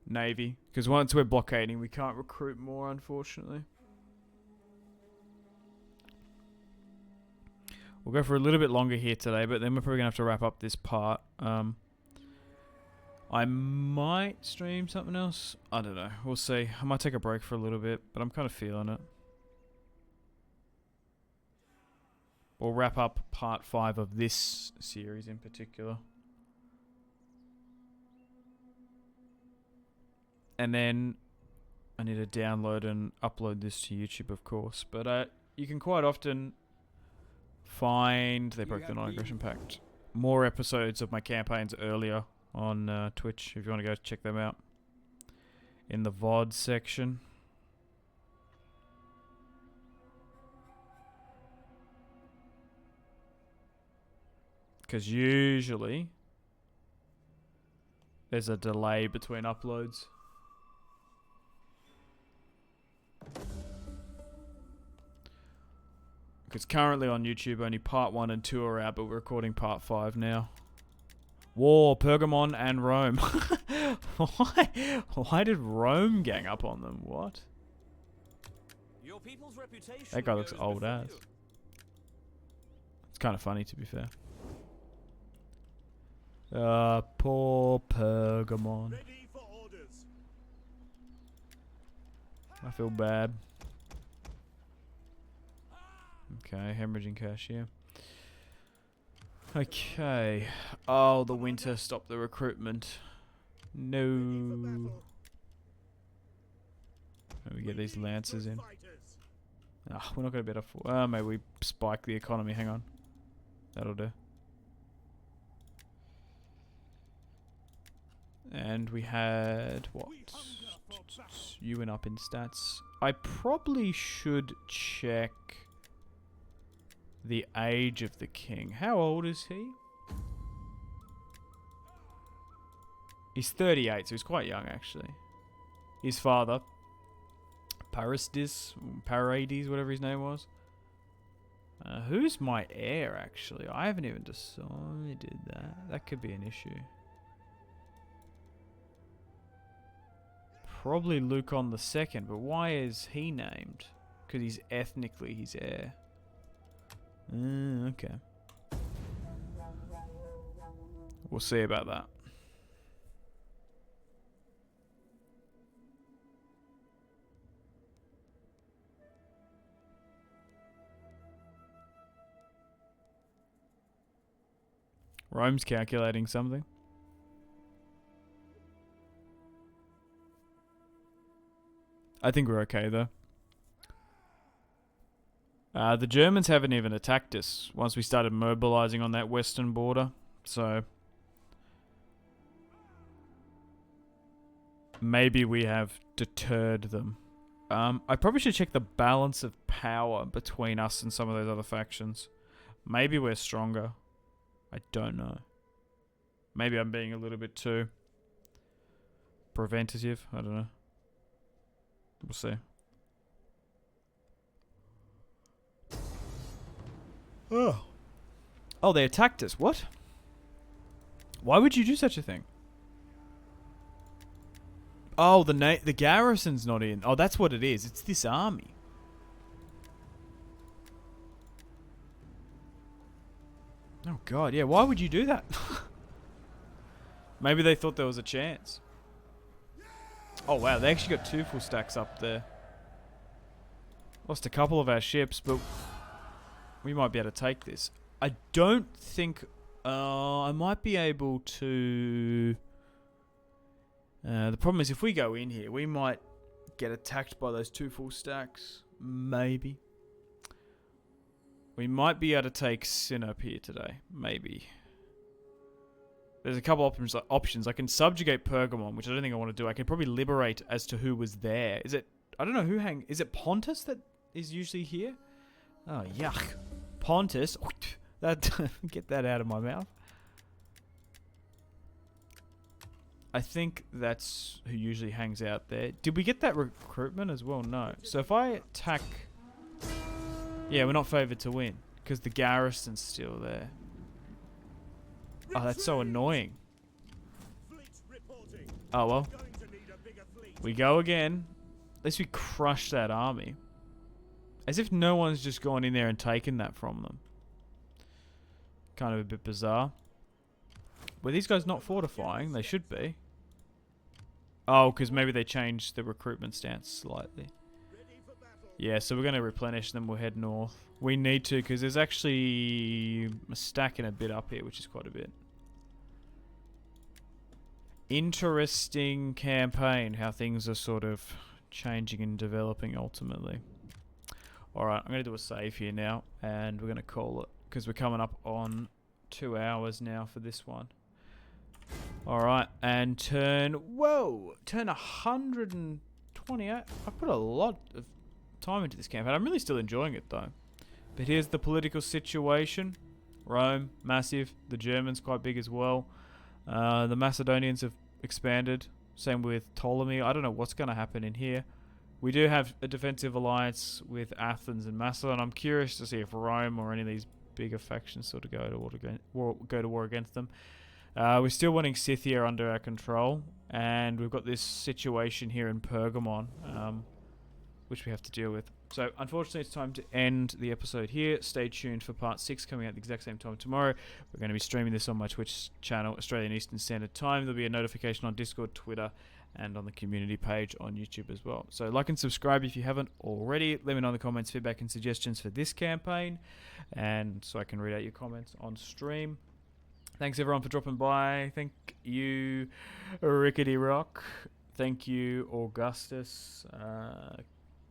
navy. Because once we're blockading, we can't recruit more, unfortunately. We'll go for a little bit longer here today, but then we're probably going to have to wrap up this part. I might stream something else. I don't know. We'll see. I might take a break for a little bit, but I'm kind of feeling it. We'll wrap up part 5 of this series in particular. And then I need to download and upload this to YouTube, of course. But you can quite often find... They broke the non-aggression pact. More episodes of my campaigns earlier on Twitch, if you want to go check them out. In the VOD section. Because usually there's a delay between uploads. Because currently on YouTube only part 1 and 2 are out, but we're recording part 5 now. War, Pergamon, and Rome. Why did Rome gang up on them? What? Your people's reputation That guy looks goes old before as. you. It's kind of funny, to be fair. Poor Pergamon. Ready for orders. I feel bad. Okay, hemorrhaging cash here. Okay. Oh, the winter stopped the recruitment. No. Let me get these lancers in. Ah, we're not going to be able to... maybe we spike the economy. Hang on. That'll do. And we had... what? You went up in stats. I probably should check the age of the king. How old is he? He's 38, so he's quite young, actually. His father, Parades, whatever his name was. Who's my heir, actually? I haven't even decided that. That could be an issue. Probably Lucon the Second, but why is he named? Because he's ethnically his heir. Okay. We'll see about that. Rome's calculating something. I think we're okay, though. The Germans haven't even attacked us once we started mobilizing on that western border. So maybe we have deterred them. I probably should check the balance of power between us and some of those other factions. Maybe we're stronger. I don't know. Maybe I'm being a little bit too preventative. I don't know. We'll see. Oh, they attacked us. What? Why would you do such a thing? Oh, the garrison's not in. Oh, that's what it is. It's this army. Oh god, yeah. Why would you do that? Maybe they thought there was a chance. Oh wow, they actually got 2 full stacks up there. Lost a couple of our ships, but we might be able to take this. I don't think... I might be able to... the problem is if we go in here, we might get attacked by those 2 full stacks. Maybe. We might be able to take Sinope here today. Maybe. There's a couple options. I can subjugate Pergamon, which I don't think I want to do. I can probably liberate as to who was there. Is it... I don't know who Is it Pontus that is usually here? Oh, yuck. Pontus. Get that out of my mouth. I think that's who usually hangs out there. Did we get that recruitment as well? No. So if I attack... Yeah, we're not favoured to win. Because the garrison's still there. Oh, that's so annoying. Oh, well. We go again. At least we crushed that army. As if no one's just gone in there and taken that from them. Kind of a bit bizarre. Were these guys not fortifying? They should be. Oh, because maybe they changed the recruitment stance slightly. Yeah, so we're going to replenish them. We'll head north. We need to, because there's actually a stack and a bit up here, which is quite a bit. Interesting campaign, how things are sort of changing and developing ultimately. Alright, I'm going to do a save here now, and we're going to call it, because we're coming up on 2 hours now for this one. Alright, and turn 128. I put a lot of time into this campaign. I'm really still enjoying it though. But here's the political situation. Rome, massive. The Germans quite big as well. The Macedonians have expanded. Same with Ptolemy. I don't know what's going to happen in here. We do have a defensive alliance with Athens and Macedon. I'm curious to see if Rome or any of these bigger factions sort of go to war against them. We're still wanting Scythia under our control, and we've got this situation here in Pergamon, which we have to deal with. So, unfortunately, it's time to end the episode here. Stay tuned for part 6 coming out at the exact same time tomorrow. We're going to be streaming this on my Twitch channel, Australian Eastern Standard Time. There'll be a notification on Discord, Twitter, and on the community page on YouTube as well. So, like and subscribe if you haven't already. Let me know in the comments feedback and suggestions for this campaign, and so I can read out your comments on stream. Thanks everyone for dropping by. Thank you, Rickety Rock. Thank you, Augustus.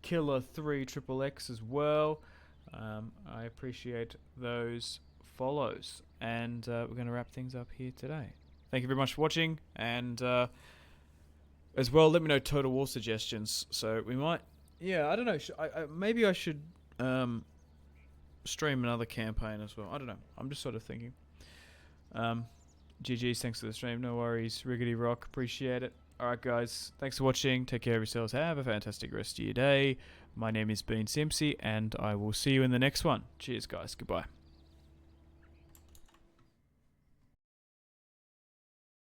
Killer 3 XXX as well. I appreciate those follows. And we're going to wrap things up here today. Thank you very much for watching. And as well, let me know total war suggestions. So we might... Yeah, I don't know. Maybe I should stream another campaign as well. I don't know. I'm just sort of thinking. GG's, thanks for the stream. No worries. Riggedy Rock, appreciate it. Alright guys, thanks for watching. Take care of yourselves. Have a fantastic rest of your day. My name is Bean Simpsy, and I will see you in the next one. Cheers guys. Goodbye.